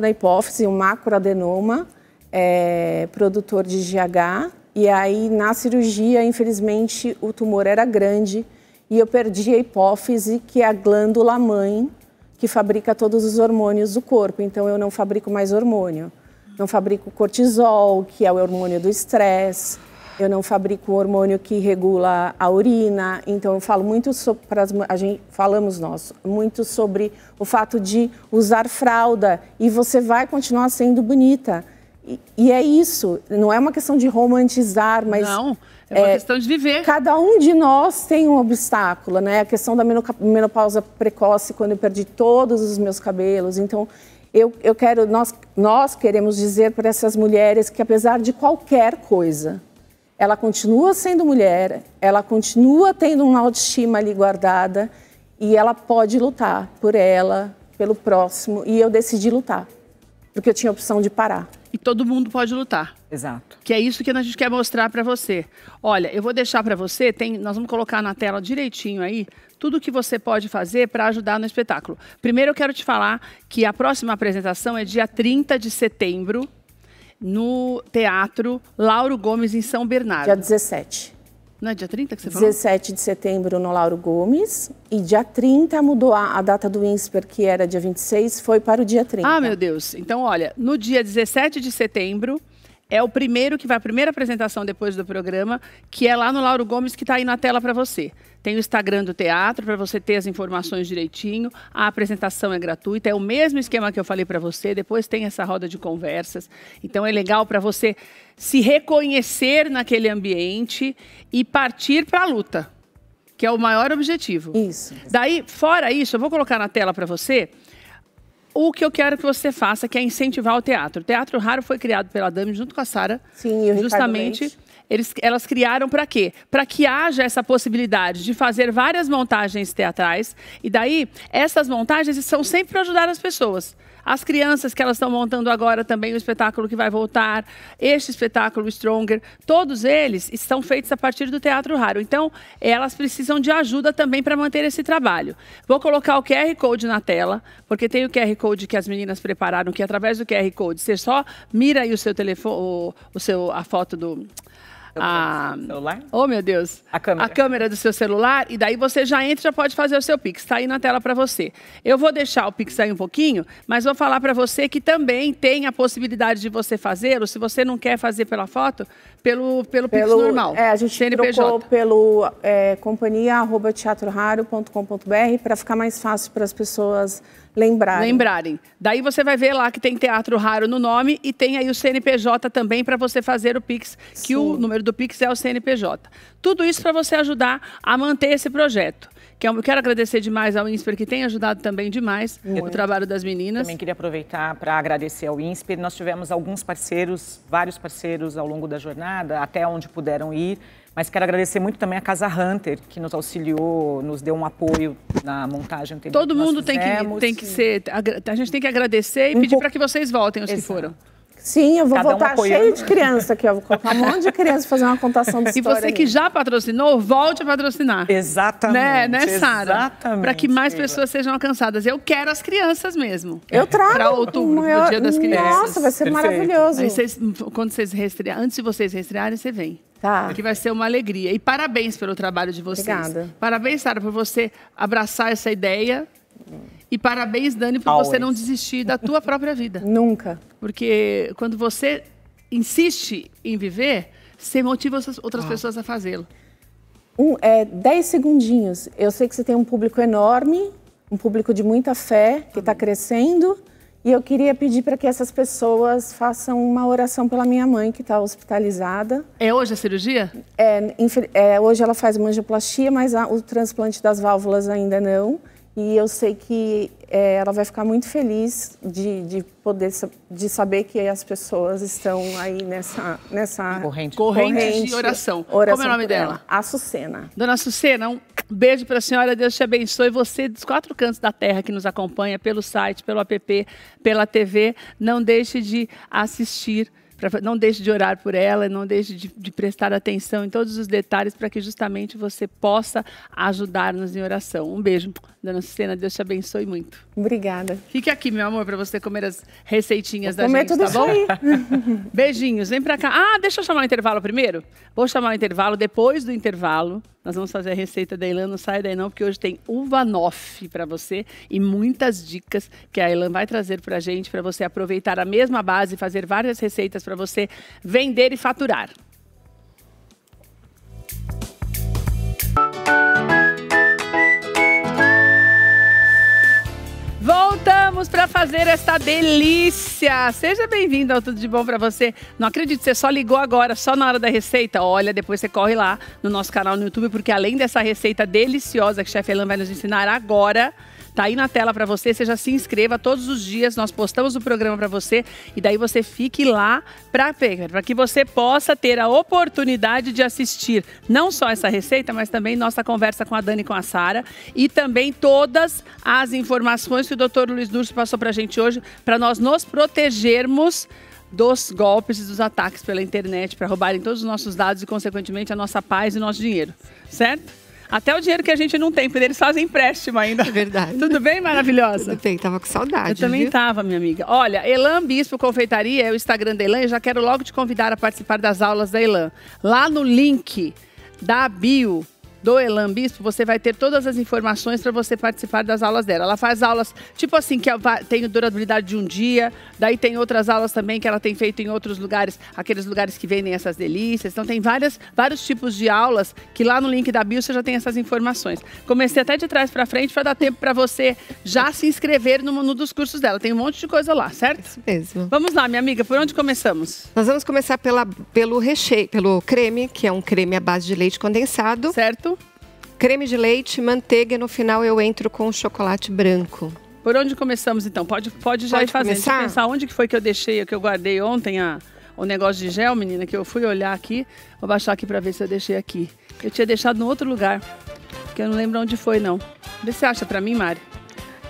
na hipófise, um macroadenoma, produtor de GH. E aí, na cirurgia, infelizmente, o tumor era grande e eu perdi a hipófise, que é a glândula-mãe que fabrica todos os hormônios do corpo. Então, eu não fabrico mais hormônio. Não fabrico cortisol, que é o hormônio do estresse. Eu não fabrico o hormônio que regula a urina. Então, eu falo muito sobre... muito sobre o fato de usar fralda. E você vai continuar sendo bonita. E é isso, não é uma questão de romantizar, mas... Não, é uma questão de viver. Cada um de nós tem um obstáculo, né? A questão da menopausa precoce, quando eu perdi todos os meus cabelos. Então, nós queremos dizer para essas mulheres que, apesar de qualquer coisa, ela continua sendo mulher, ela continua tendo uma autoestima ali guardada e ela pode lutar por ela, pelo próximo. E eu decidi lutar, porque eu tinha a opção de parar. E todo mundo pode lutar. Exato. Que é isso que a gente quer mostrar para você. Olha, eu vou deixar para você, nós vamos colocar na tela direitinho aí, tudo que você pode fazer para ajudar no espetáculo. Primeiro eu quero te falar que a próxima apresentação é dia 30 de setembro, no Teatro Lauro Gomes, em São Bernardo. Dia 17. Não é dia 30 que você falou? 17 de setembro no Lauro Gomes. E dia 30 mudou a data do INSPER, que era dia 26, foi para o dia 30. Ah, meu Deus. Então, olha, no dia 17 de setembro é o primeiro que vai, a primeira apresentação depois do programa, que é lá no Lauro Gomes, que está aí na tela para você. Tem o Instagram do teatro para você ter as informações direitinho. A apresentação é gratuita, é o mesmo esquema que eu falei para você. Depois tem essa roda de conversas. Então é legal para você se reconhecer naquele ambiente e partir para a luta, que é o maior objetivo. Isso. Daí, fora isso, eu vou colocar na tela para você o que eu quero que você faça, que é incentivar o teatro. O Teatro Raro foi criado pela Dami junto com a Sara. Sim, e o justamente elas criaram para quê? Para que haja essa possibilidade de fazer várias montagens teatrais. E daí, essas montagens são sempre para ajudar as pessoas. As crianças que elas estão montando agora também, o espetáculo que vai voltar, este espetáculo Stronger, todos eles estão feitos a partir do Teatro Raro. Então, elas precisam de ajuda também para manter esse trabalho. Vou colocar o QR Code na tela, porque tem o QR Code que as meninas prepararam, que através do QR Code, você só mira aí o seu telefone, a foto do... celular? Oh, meu Deus. A câmera do seu celular, e daí você já entra e já pode fazer o seu Pix. Está aí na tela para você. Eu vou deixar o Pix aí um pouquinho, mas vou falar para você que também tem a possibilidade de você fazê-lo, se você não quer fazer pela foto, pelo Pix normal. A gente CNPJ. trocou pelo companhia@teatroraro.com.br para ficar mais fácil para as pessoas lembrarem. Daí você vai ver lá que tem Teatro Raro no nome e tem aí o CNPJ também para você fazer o Pix, que o número do Pix é o CNPJ. Tudo isso para você ajudar a manter esse projeto. Eu quero agradecer demais ao INSPER, que tem ajudado também demais o trabalho das meninas. Também queria aproveitar para agradecer ao INSPER. Nós tivemos alguns parceiros, vários parceiros ao longo da jornada, até onde puderam ir. Mas quero agradecer muito também a Casa Hunter, que nos auxiliou, nos deu um apoio na montagem anterior. Todo mundo tem que ser... A gente tem que agradecer e pedir para que vocês voltem, os que foram. Sim, eu vou voltar cheio de criança aqui. Eu vou colocar um monte de criança fazer uma contação de história. E você que já patrocinou, volte a patrocinar. Exatamente. Né, Sara? Exatamente. Para que mais pessoas sejam alcançadas. Eu quero as crianças mesmo. Eu trago. Para outubro, no Dia das Crianças. Nossa, vai ser maravilhoso. Aí quando vocês reestrearem, antes de vocês reestrearem, você vem. Tá. Que vai ser uma alegria. E parabéns pelo trabalho de vocês. Obrigada. Parabéns, Sara, por você abraçar essa ideia. E parabéns, Dani, por você não desistir da tua própria vida. Nunca. Porque quando você insiste em viver, você motiva outras pessoas a fazê-lo. 10 segundinhos. Eu sei que você tem um público enorme, um público de muita fé, que está crescendo. E eu queria pedir para que essas pessoas façam uma oração pela minha mãe, que está hospitalizada. É hoje a cirurgia? Hoje ela faz uma angioplastia, mas o transplante das válvulas ainda não. E eu sei que ela vai ficar muito feliz de saber que as pessoas estão aí nessa corrente de oração. Como é o nome dela? Açucena. Dona Açucena, um beijo para a senhora. Deus te abençoe. Você dos 4 cantos da terra que nos acompanha pelo site, pelo app, pela TV. Não deixe de assistir. Não deixe de orar por ela, não deixe de prestar atenção em todos os detalhes para que justamente você possa ajudar-nos em oração. Um beijo, Dona Açucena, Deus te abençoe muito. Obrigada. Fique aqui, meu amor, para você comer as receitinhas da comer gente, tudo tá bom? Aí. Beijinhos, vem para cá. Deixa eu chamar o intervalo primeiro. Vou chamar o intervalo, depois do intervalo. Nós vamos fazer a receita da Elan, não sai daí não, porque hoje tem uva noff para você e muitas dicas que a Elan vai trazer para a gente, para você aproveitar a mesma base e fazer várias receitas para você vender e faturar. Voltamos para fazer esta delícia. Seja bem-vindo ao Tudo de Bom para você. Não acredito, você só ligou agora, só na hora da receita. Olha, depois você corre lá no nosso canal no YouTube, porque além dessa receita deliciosa que a Chef Elan vai nos ensinar agora, tá aí na tela para você, você já se inscreva todos os dias, nós postamos o programa para você e daí você fique lá para que você possa ter a oportunidade de assistir não só essa receita, mas também nossa conversa com a Dani e com a Sara e também todas as informações que o Dr. Luiz Durso passou para a gente hoje, para nós nos protegermos dos golpes e dos ataques pela internet, para roubarem todos os nossos dados e, consequentemente, a nossa paz e o nosso dinheiro, certo? Até o dinheiro que a gente não tem, porque eles fazem empréstimo ainda. É verdade. Tudo bem, maravilhosa? Tudo bem, tava com saudade. Eu também tava, minha amiga. Olha, Elan Bispo Confeitaria é o Instagram da Elan e já quero logo te convidar a participar das aulas da Elan. Lá no link da bio do Elan Bispo, você vai ter todas as informações para você participar das aulas dela. Ela faz aulas, tipo assim, que tem durabilidade de um dia, daí tem outras aulas também que ela tem feito em outros lugares, aqueles lugares que vendem essas delícias. Então tem vários tipos de aulas que lá no link da bio você já tem essas informações. Comecei até de trás para frente para dar tempo para você já se inscrever no dos cursos dela. Tem um monte de coisa lá, certo? Isso mesmo. Vamos lá, minha amiga, por onde começamos? Nós vamos começar pelo recheio, pelo creme, que é um creme à base de leite condensado. Certo. Creme de leite, manteiga e no final eu entro com chocolate branco. Por onde começamos então? Pode já ir fazendo. Deixa eu pensar onde que foi que eu deixei, que eu guardei ontem o negócio de gel, menina, que eu fui olhar aqui. Vou baixar aqui pra ver se eu deixei aqui. Eu tinha deixado no outro lugar, que eu não lembro onde foi não. Vê se você acha pra mim, Mari.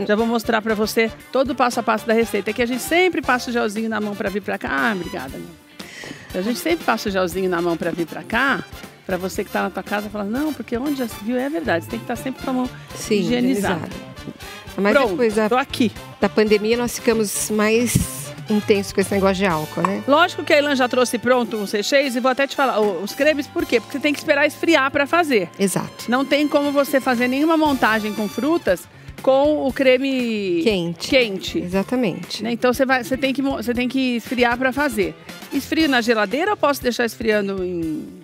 Já vou mostrar pra você todo o passo a passo da receita. É que a gente sempre passa o gelzinho na mão pra vir pra cá. Ah, obrigada, meu. A gente sempre passa o gelzinho na mão pra vir pra cá. Pra você que tá na tua casa, fala, não, porque onde já se viu é verdade. Você tem que estar sempre com a mão higienizada. Mas pronto, depois tô aqui. Da pandemia nós ficamos mais intensos com esse negócio de álcool, né? Lógico que a Elan já trouxe pronto os recheios e vou até te falar, os cremes, por quê? Porque você tem que esperar esfriar pra fazer. Exato. Não tem como você fazer nenhuma montagem com frutas com o creme quente. Exatamente. Né? Então você tem que esfriar pra fazer. Esfrio na geladeira ou posso deixar esfriando em...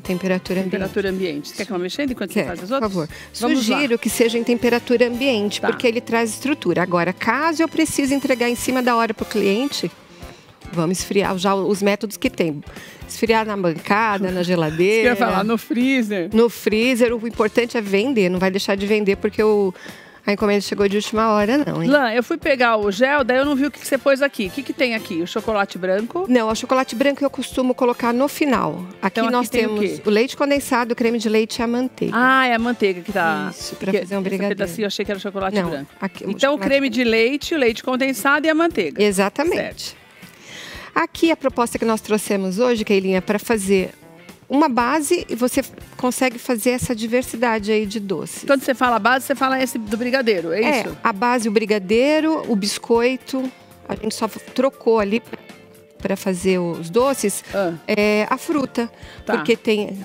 Temperatura ambiente. Você quer que eu vá mexendo enquanto você faz as outras? Por favor. Sugiro que seja em temperatura ambiente, porque ele traz estrutura. Agora, caso eu precise entregar em cima da hora para o cliente, vamos esfriar já os métodos que tem. Esfriar na bancada, na geladeira. Você quer falar no freezer? No freezer. O importante é vender. Não vai deixar de vender porque a encomenda chegou de última hora, não, hein? Lã, eu fui pegar o gel, daí eu não vi o que você pôs aqui. O que tem aqui? O chocolate branco? Não, o chocolate branco eu costumo colocar no final. Aqui então, nós temos o leite condensado, o creme de leite e a manteiga. Ah, é a manteiga que tá... Isso, para fazer um brigadeiro. Esse pedacinho eu achei que era o chocolate branco. Aqui, então, o creme de leite, o leite condensado e a manteiga. Exatamente. Certo. Aqui a proposta que nós trouxemos hoje, Keilinha, para fazer uma base e você consegue fazer essa diversidade aí de doces. Quando você fala base, você fala esse do brigadeiro, é isso? A base, o brigadeiro, o biscoito, a gente só trocou ali para fazer os doces, a fruta. Tá. Porque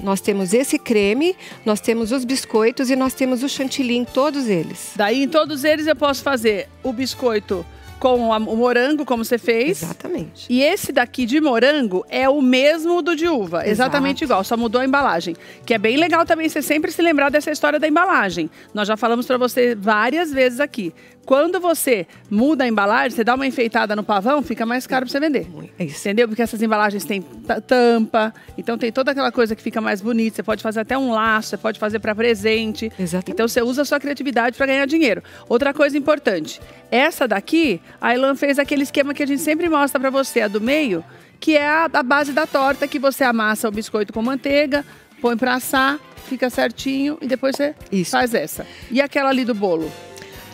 nós temos esse creme, nós temos os biscoitos e nós temos o chantilly em todos eles. Daí em todos eles eu posso fazer o biscoito com o morango, como você fez. Exatamente. E esse daqui de morango é o mesmo do de uva. Exato. Exatamente igual, só mudou a embalagem. Que é bem legal também você sempre se lembrar dessa história da embalagem. Nós já falamos pra você várias vezes aqui. Quando você muda a embalagem, você dá uma enfeitada no pavão, fica mais caro pra você vender. É isso. Entendeu? Porque essas embalagens têm tampa, então tem toda aquela coisa que fica mais bonita. Você pode fazer até um laço, você pode fazer pra presente. Exatamente. Então você usa a sua criatividade pra ganhar dinheiro. Outra coisa importante, essa daqui, a Elan fez aquele esquema que a gente sempre mostra pra você, a do meio, que é a base da torta, que você amassa o biscoito com manteiga, põe pra assar, fica certinho e depois você faz essa. E aquela ali do bolo?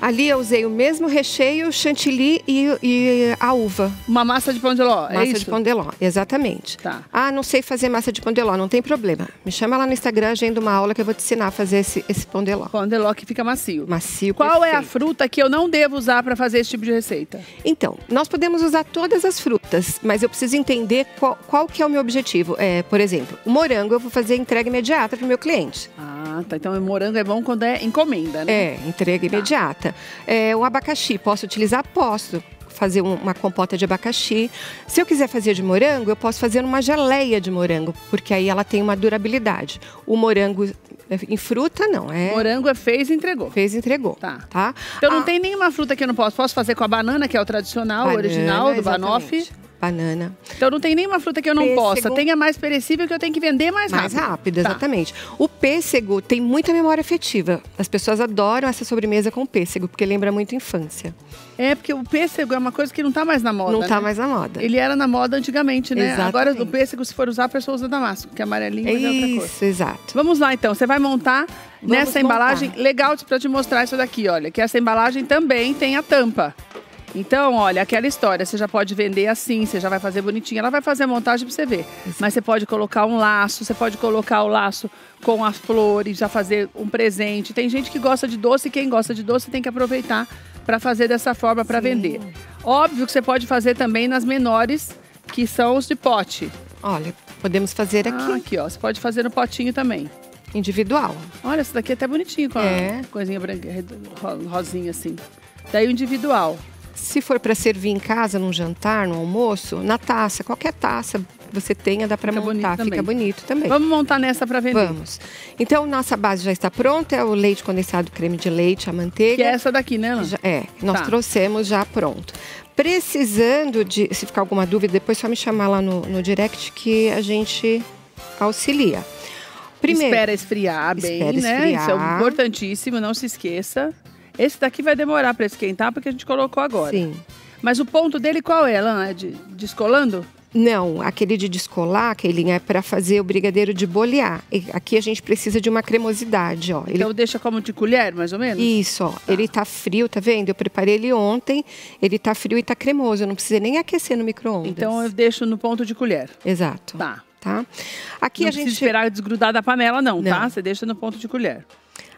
Ali eu usei o mesmo recheio, chantilly e a uva. Uma massa de pão de ló, é isso? Massa de pão de ló, exatamente. Tá. Ah, não sei fazer massa de pão de ló, não tem problema. Me chama lá no Instagram, agenda uma aula que eu vou te ensinar a fazer esse pão de ló. Pão de ló que fica macio. Macio, Qual perfeito. é a fruta que eu não devo usar para fazer esse tipo de receita? Então, nós podemos usar todas as frutas, mas eu preciso entender qual que é o meu objetivo. Por exemplo, o morango eu vou fazer entrega imediata para o meu cliente. Ah, tá. Então o morango é bom quando é encomenda, né? Entrega imediata. O abacaxi, posso utilizar? Posso fazer uma compota de abacaxi. Se eu quiser fazer de morango, eu posso fazer uma geleia de morango, porque aí ela tem uma durabilidade. O morango em fruta, não. Morango fez e entregou. Fez e entregou. Tá. Então não tem nenhuma fruta que eu não posso. Posso fazer com a banana, que é o tradicional, o original do Banoffee. Banana. Então não tem nenhuma fruta que eu não possa. Tem a mais perecível que eu tenho que vender mais rápido. Mais rápido, exatamente. O pêssego tem muita memória afetiva. As pessoas adoram essa sobremesa com pêssego, porque lembra muito infância. Porque o pêssego é uma coisa que não tá mais na moda. Não tá mais na moda. Ele era na moda antigamente, né? Exatamente. Agora o pêssego, se for usar, a pessoa usa damasco, que é amarelinho, mas é outra coisa. Isso, exato. Vamos lá então, você vai montar nessa embalagem. Legal pra te mostrar isso daqui, olha, que essa embalagem também tem a tampa. Então, olha, aquela história, você já pode vender assim, você já vai fazer bonitinho, ela vai fazer a montagem pra você ver. Mas você pode colocar um laço, você pode colocar o laço com as flores, já fazer um presente. Tem gente que gosta de doce e quem gosta de doce tem que aproveitar para fazer dessa forma para vender. Óbvio que você pode fazer também nas menores, que são os de pote. Olha, podemos fazer aqui. Aqui, ó, você pode fazer no potinho também. Individual. Olha, essa daqui é até bonitinho, com a coisinha branca, rosinha assim. Daí o individual. Se for para servir em casa, num jantar, no almoço, na taça, qualquer taça você tenha, dá para montar, fica bonito também. Vamos montar nessa para vender? Vamos. Então, nossa base já está pronta, é o leite condensado, creme de leite, a manteiga. Que é essa daqui, né, Ana? Nós trouxemos já pronto. Precisando de, se ficar alguma dúvida, depois só me chamar lá no direct que a gente auxilia. Primeiro, espera esfriar bem, né? Isso é importantíssimo, não se esqueça. Esse daqui vai demorar para esquentar, porque a gente colocou agora. Sim. Mas o ponto dele qual é, Ana? É descolando? Não, aquele de descolar, aquele é para fazer o brigadeiro de bolear. E aqui a gente precisa de uma cremosidade, ó. Então deixa como de colher, mais ou menos? Isso, ó. Ele tá frio, tá vendo? Eu preparei ele ontem, ele tá frio e tá cremoso. Eu não precisei nem aquecer no micro-ondas. Então eu deixo no ponto de colher. Exato. Tá? Aqui não a gente precisa esperar desgrudar da panela, não, tá? Você deixa no ponto de colher.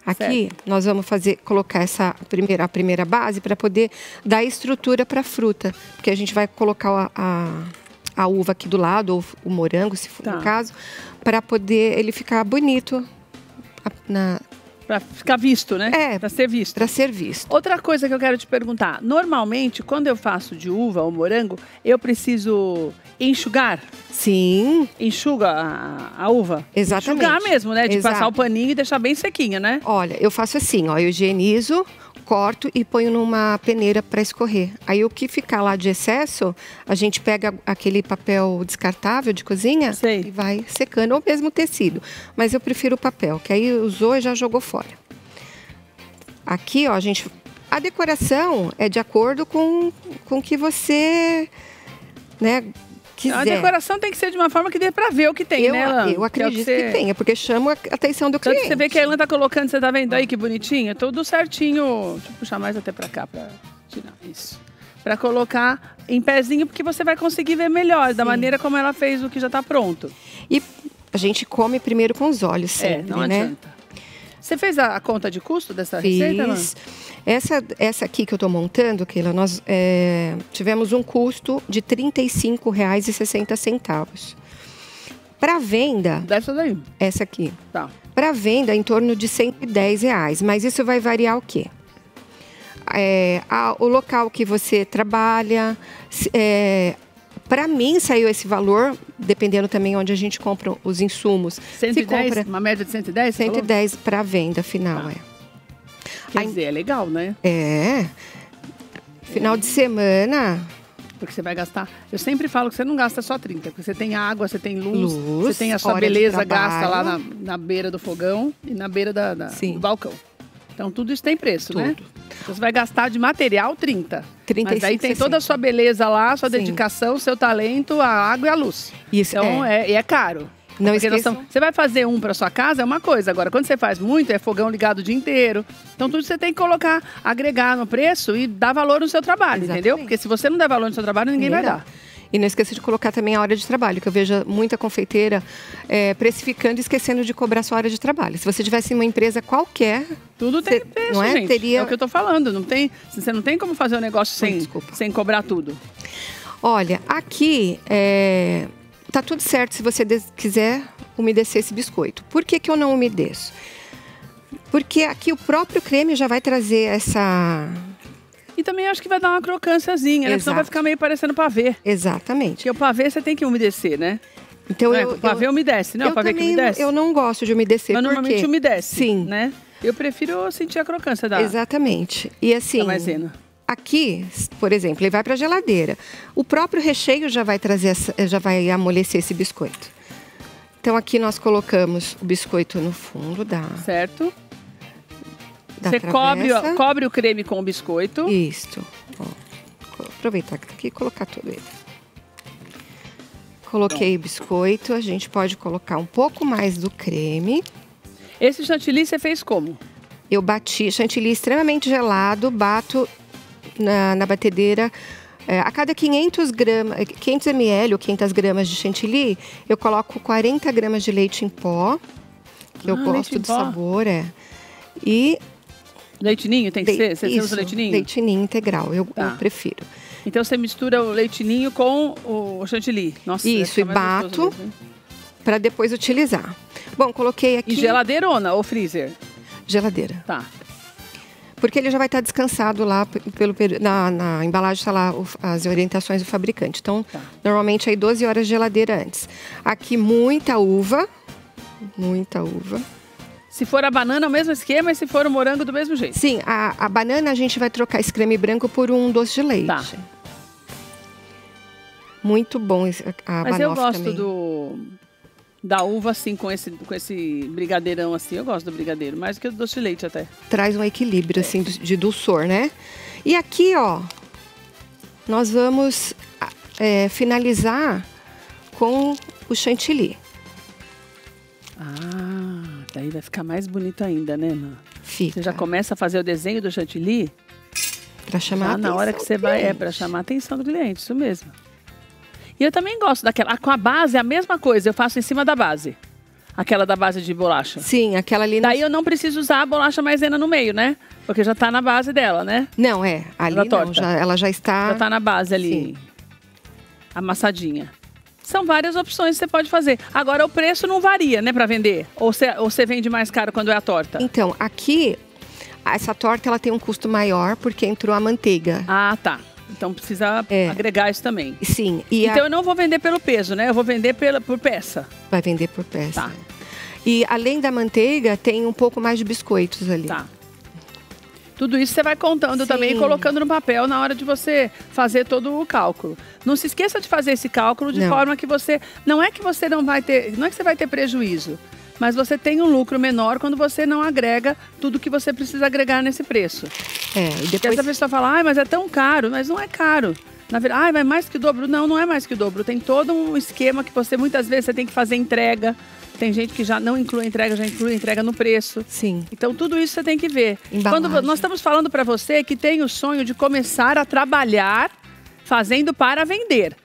Aqui nós vamos colocar a primeira base para poder dar estrutura para a fruta, porque a gente vai colocar a uva aqui do lado, ou o morango, se for o caso, para poder ele ficar bonito para ficar visto, né? Para ser visto. Para ser visto. Outra coisa que eu quero te perguntar, normalmente quando eu faço de uva ou morango, eu preciso enxugar? Sim. Enxuga a uva? Exatamente. Enxugar mesmo, né? De passar o paninho e deixar bem sequinha, né? Olha, eu faço assim, ó, eu higienizo, corto e ponho numa peneira para escorrer. Aí o que ficar lá de excesso, a gente pega aquele papel descartável de cozinha e vai secando, ou mesmo tecido. Mas eu prefiro o papel, que aí usou e já jogou fora. Aqui, ó, a decoração é de acordo com o que você, né, quiser. A decoração tem que ser de uma forma que dê pra ver o que tem, né, Elan? Eu acredito que tenha, porque chama a atenção do cliente. Você vê que a Elan tá colocando, você tá vendo aí que bonitinho? Tudo certinho. Deixa eu puxar mais até pra cá, pra tirar isso. Pra colocar em pezinho, porque você vai conseguir ver melhor, da maneira como ela fez o que já tá pronto. E a gente come primeiro com os olhos sempre, não adianta. Você fez a conta de custo dessa receita, Elan? Essa aqui que eu estou montando, Keila, nós tivemos um custo de R$ 35,60. Para venda... Dessa daí? Essa aqui. Tá. Para venda, em torno de R$ 110. Mas isso vai variar o quê? O local que você trabalha... Para mim, saiu esse valor, dependendo também onde a gente compra os insumos. 110? Uma média de 110? 110 para a venda final, Quer dizer, é legal, né? Final de semana... Porque você vai gastar... Eu sempre falo que você não gasta só 30, porque você tem água, você tem luz, você tem a sua beleza gasta lá na beira do fogão e na beira do balcão. Então, tudo isso tem preço, né? Você vai gastar de material 30. 35, mas aí tem 60. Toda a sua beleza lá, sua dedicação, seu talento, a água e a luz. Isso, então, é caro. Não esqueçam. Você vai fazer um para sua casa, é uma coisa. Agora, quando você faz muito, é fogão ligado o dia inteiro. Então, tudo você tem que colocar, agregar no preço e dar valor no seu trabalho, entendeu? Porque se você não der valor no seu trabalho, ninguém vai dar. E não esqueça de colocar também a hora de trabalho, que eu vejo muita confeiteira precificando e esquecendo de cobrar sua hora de trabalho. Se você tivesse uma empresa qualquer... Tudo tem preço, não é? Gente. Teria... É o que eu tô falando. Você não tem como fazer um negócio sem cobrar tudo. Olha, aqui tá tudo certo se você quiser umedecer esse biscoito. Por que eu não umedeço? Porque aqui o próprio creme já vai trazer essa... E também acho que vai dar uma crocânciazinha, né? Senão vai ficar meio parecendo pavê. Exatamente. Porque o pavê você tem que umedecer, né? Então o pavê umedece, não é o pavê que umedece? Eu não gosto de umedecer. Mas normalmente umedece, sim, né? Eu prefiro sentir a crocância da... Exatamente. E assim, da maisena. Aqui, por exemplo, ele vai para a geladeira. O próprio recheio já vai trazer, já vai amolecer esse biscoito. Então aqui nós colocamos o biscoito no fundo da... Certo. Você cobre o creme com o biscoito. Isso. Ó, aproveitar que tá aqui e colocar tudo ele. Coloquei o biscoito, a gente pode colocar um pouco mais do creme. Esse chantilly você fez como? Eu bati chantilly extremamente gelado, bato na batedeira. A cada 500 ml ou 500 gramas de chantilly, eu coloco 40 gramas de leite em pó, que eu gosto do sabor, E... Leitinho tem que ser? Você usa leitinho? Leitinho integral, eu prefiro. Então você mistura o leitinho com o chantilly. Nossa, isso, e bato para depois utilizar. Bom, coloquei aqui... E geladeirona ou freezer? Geladeira. Tá. Porque ele já vai estar descansado lá, na embalagem está lá as orientações do fabricante. Então, normalmente aí 12 horas de geladeira antes. Aqui muita uva. Muita uva. Se for a banana, o mesmo esquema, e se for o morango, do mesmo jeito? Sim, a banana a gente vai trocar esse creme branco por um doce de leite. Tá. Muito bom a Mas eu gosto também. Da uva, assim, com esse brigadeirão, assim. Eu gosto do brigadeiro, mais do que do doce de leite até. Traz um equilíbrio, assim, de dulçor, né? E aqui, ó, nós vamos finalizar com o chantilly. Ah, daí vai ficar mais bonito ainda, né, Ana? Fica. Você já começa a fazer o desenho do chantilly? Pra chamar a atenção na hora que você vai, para chamar a atenção do cliente, isso mesmo. E eu também gosto daquela, com a base é a mesma coisa, eu faço em cima da base. Aquela da base de bolacha. Sim, aquela ali... Daí eu não preciso usar a bolacha maisena no meio, né? Porque já tá na base dela, né? Não, ali não, ela já está... Já tá na base ali, sim, amassadinha. São várias opções que você pode fazer. Agora, o preço não varia, né, para vender? Ou você vende mais caro quando é a torta? Então, aqui, essa torta ela tem um custo maior porque entrou a manteiga. Ah, tá. Então, precisa agregar isso também. Sim. Então, eu não vou vender pelo peso, né? Eu vou vender por peça. Vai vender por peça. Tá. E, além da manteiga, tem um pouco mais de biscoitos ali. Tá. Tudo isso você vai contando também e colocando no papel na hora de você fazer todo o cálculo. Não se esqueça de fazer esse cálculo de forma que você... Não é que você não vai ter... Não é que você vai ter prejuízo, mas você tem um lucro menor quando você não agrega tudo que você precisa agregar nesse preço. E depois... Porque essa pessoa fala, ai, mas é tão caro. Mas não é caro. Na verdade, ai, mas é mais que o dobro. Não, não é mais que o dobro. Tem todo um esquema que você, muitas vezes, você tem que fazer entrega. Tem gente que já não inclui a entrega, já inclui a entrega no preço. Sim. Então, tudo isso você tem que ver. Embalagem. Quando nós estamos falando para você que tem o sonho de começar a trabalhar fazendo para vender.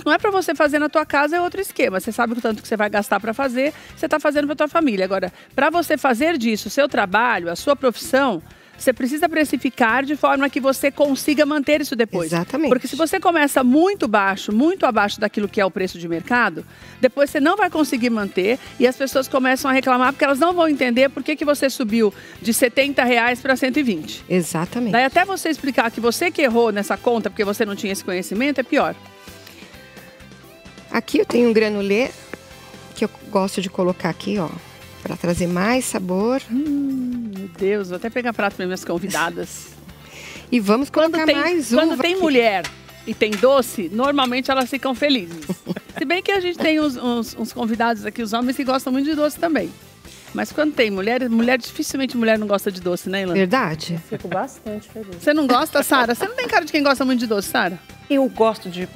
Não é para você fazer na tua casa, é outro esquema. Você sabe o tanto que você vai gastar para fazer, você está fazendo para tua família. Agora, para você fazer disso o seu trabalho, a sua profissão, você precisa precificar de forma que você consiga manter isso depois. Exatamente. Porque se você começa muito baixo, muito abaixo daquilo que é o preço de mercado, depois você não vai conseguir manter e as pessoas começam a reclamar porque elas não vão entender por que você subiu de R$70 para 120. Exatamente. Daí até você explicar que você que errou nessa conta porque você não tinha esse conhecimento, é pior. Aqui eu tenho um granulê que eu gosto de colocar aqui, ó, para trazer mais sabor. Meu Deus, vou até pegar prato para minhas convidadas. E vamos colocar mais uva. Quando tem aqui. mulher e tem doce, normalmente elas ficam felizes. Se bem que a gente tem uns convidados aqui, os homens que gostam muito de doce também. Mas quando tem mulher, dificilmente mulher não gosta de doce, né, Ilan? Verdade. Fico bastante feliz. Você não gosta, Sara? Você não tem cara de quem gosta muito de doce, Sara? Eu gosto de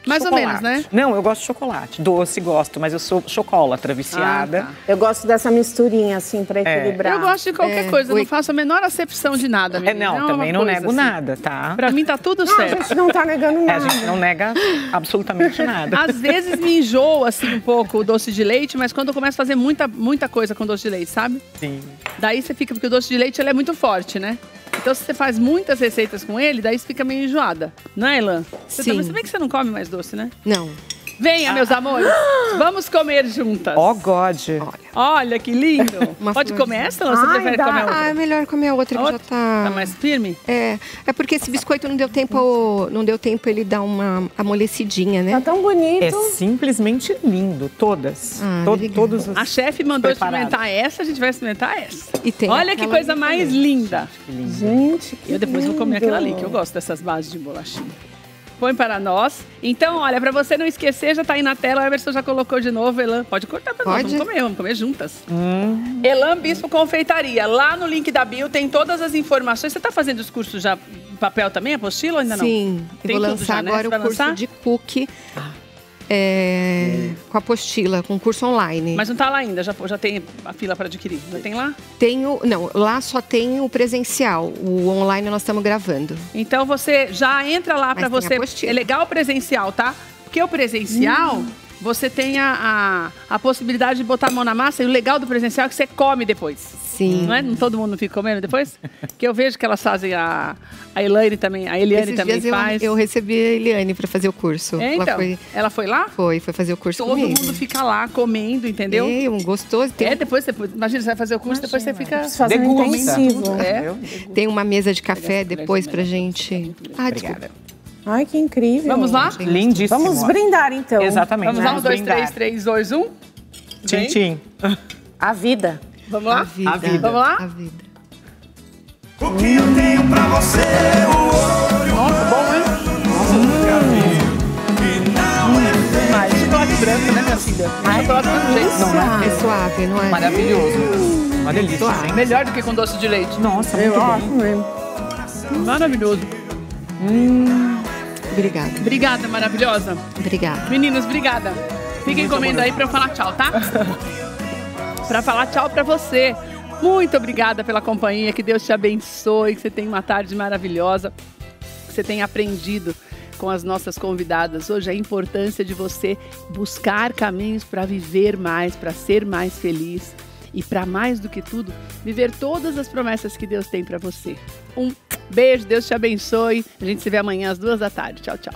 mais chocolate. Ou menos, né? Não, eu gosto de chocolate. Doce gosto, mas eu sou chocolatra viciada. Ah, tá. Eu gosto dessa misturinha, assim, pra equilibrar. Eu gosto de qualquer coisa, eu não faço a menor acepção de nada. Não, também não nego assim. Nada, tá? Pra mim tá tudo certo. A gente não tá negando nada. A gente não nega absolutamente nada. Às vezes me enjoa, assim, um pouco o doce de leite, mas quando eu começo a fazer muita coisa com doce de leite, sabe? Sim. Daí você fica, porque o doce de leite ele é muito forte, né? Então, se você faz muitas receitas com ele, daí você fica meio enjoada. Não é, Elan? Sim. Se bem que você não come mais doce, né? Não. Venha, meus amores. Vamos comer juntas. Oh, God. Olha, que lindo. Pode comer essa ou você prefere comer outra? Ah, é melhor comer a outra, que já tá... Tá mais firme? É porque esse biscoito não deu tempo ele dar uma amolecidinha, né? Tá tão bonito. É simplesmente lindo, todas. Todos os A chefe mandou preparados. experimentar essa, a gente vai experimentar essa. E tem olha que coisa mais linda. Gente, que Eu depois vou comer lindo. aquela ali, que eu gosto dessas bases de bolachinha. Põe para nós. Então, olha, para você não esquecer, já tá aí na tela. O Emerson já colocou de novo, Elan. Pode cortar para nós, vamos comer juntas. Elan Bispo Confeitaria. Lá no link da bio tem todas as informações. Você tá fazendo os cursos já em papel também, apostila ou ainda não? Sim, eu vou lançar agora o curso de cookie. Com a apostila, com curso online. Mas não tá lá ainda, já tem a fila para adquirir. Já tem lá? Não, lá só tem o presencial. O online nós estamos gravando. Então você já entra lá para você. É legal o presencial, tá? Porque o presencial você tem a possibilidade de botar a mão na massa, e o legal do presencial é que você come depois. Sim. Não é? Não todo mundo fica comendo depois? Que eu vejo que elas fazem a Eliane também faz. Eu recebi a Eliane para fazer o curso. Então, ela foi lá? Foi fazer o curso todo comigo. Todo mundo fica lá comendo, entendeu? É, gostoso. Depois você, imagina, você vai fazer o curso, depois você fica fazendo intensivo. Tem uma mesa de café depois pra gente. Obrigada. Ai, que incrível. Vamos lá? Lindíssimo. Vamos brindar, então. Exatamente. Vamos lá, 1, 2, 3, 3, 2, 1. Tchim, tchim. A vida. Vamos lá? A vida. Vamos lá? A vida. O que eu tenho pra você, o olho. Nossa, bom, hein? Mais chocolate branco, né, minha filha? Mais chocolate do jeito. Não, é suave, não é? Maravilhoso. Uma delícia, hein? Melhor do que com doce de leite. Nossa, muito bom. Maravilhoso. Obrigada. Obrigada, maravilhosa. Obrigada. Meninas, obrigada. Fiquem comendo aí pra eu falar tchau, tá? Pra falar tchau pra você. Muito obrigada pela companhia, que Deus te abençoe, que você tenha uma tarde maravilhosa, que você tenha aprendido com as nossas convidadas hoje a importância de você buscar caminhos para viver mais, para ser mais feliz e para mais do que tudo, viver todas as promessas que Deus tem para você. Um beijo, Deus te abençoe. A gente se vê amanhã às 2 da tarde. Tchau, tchau.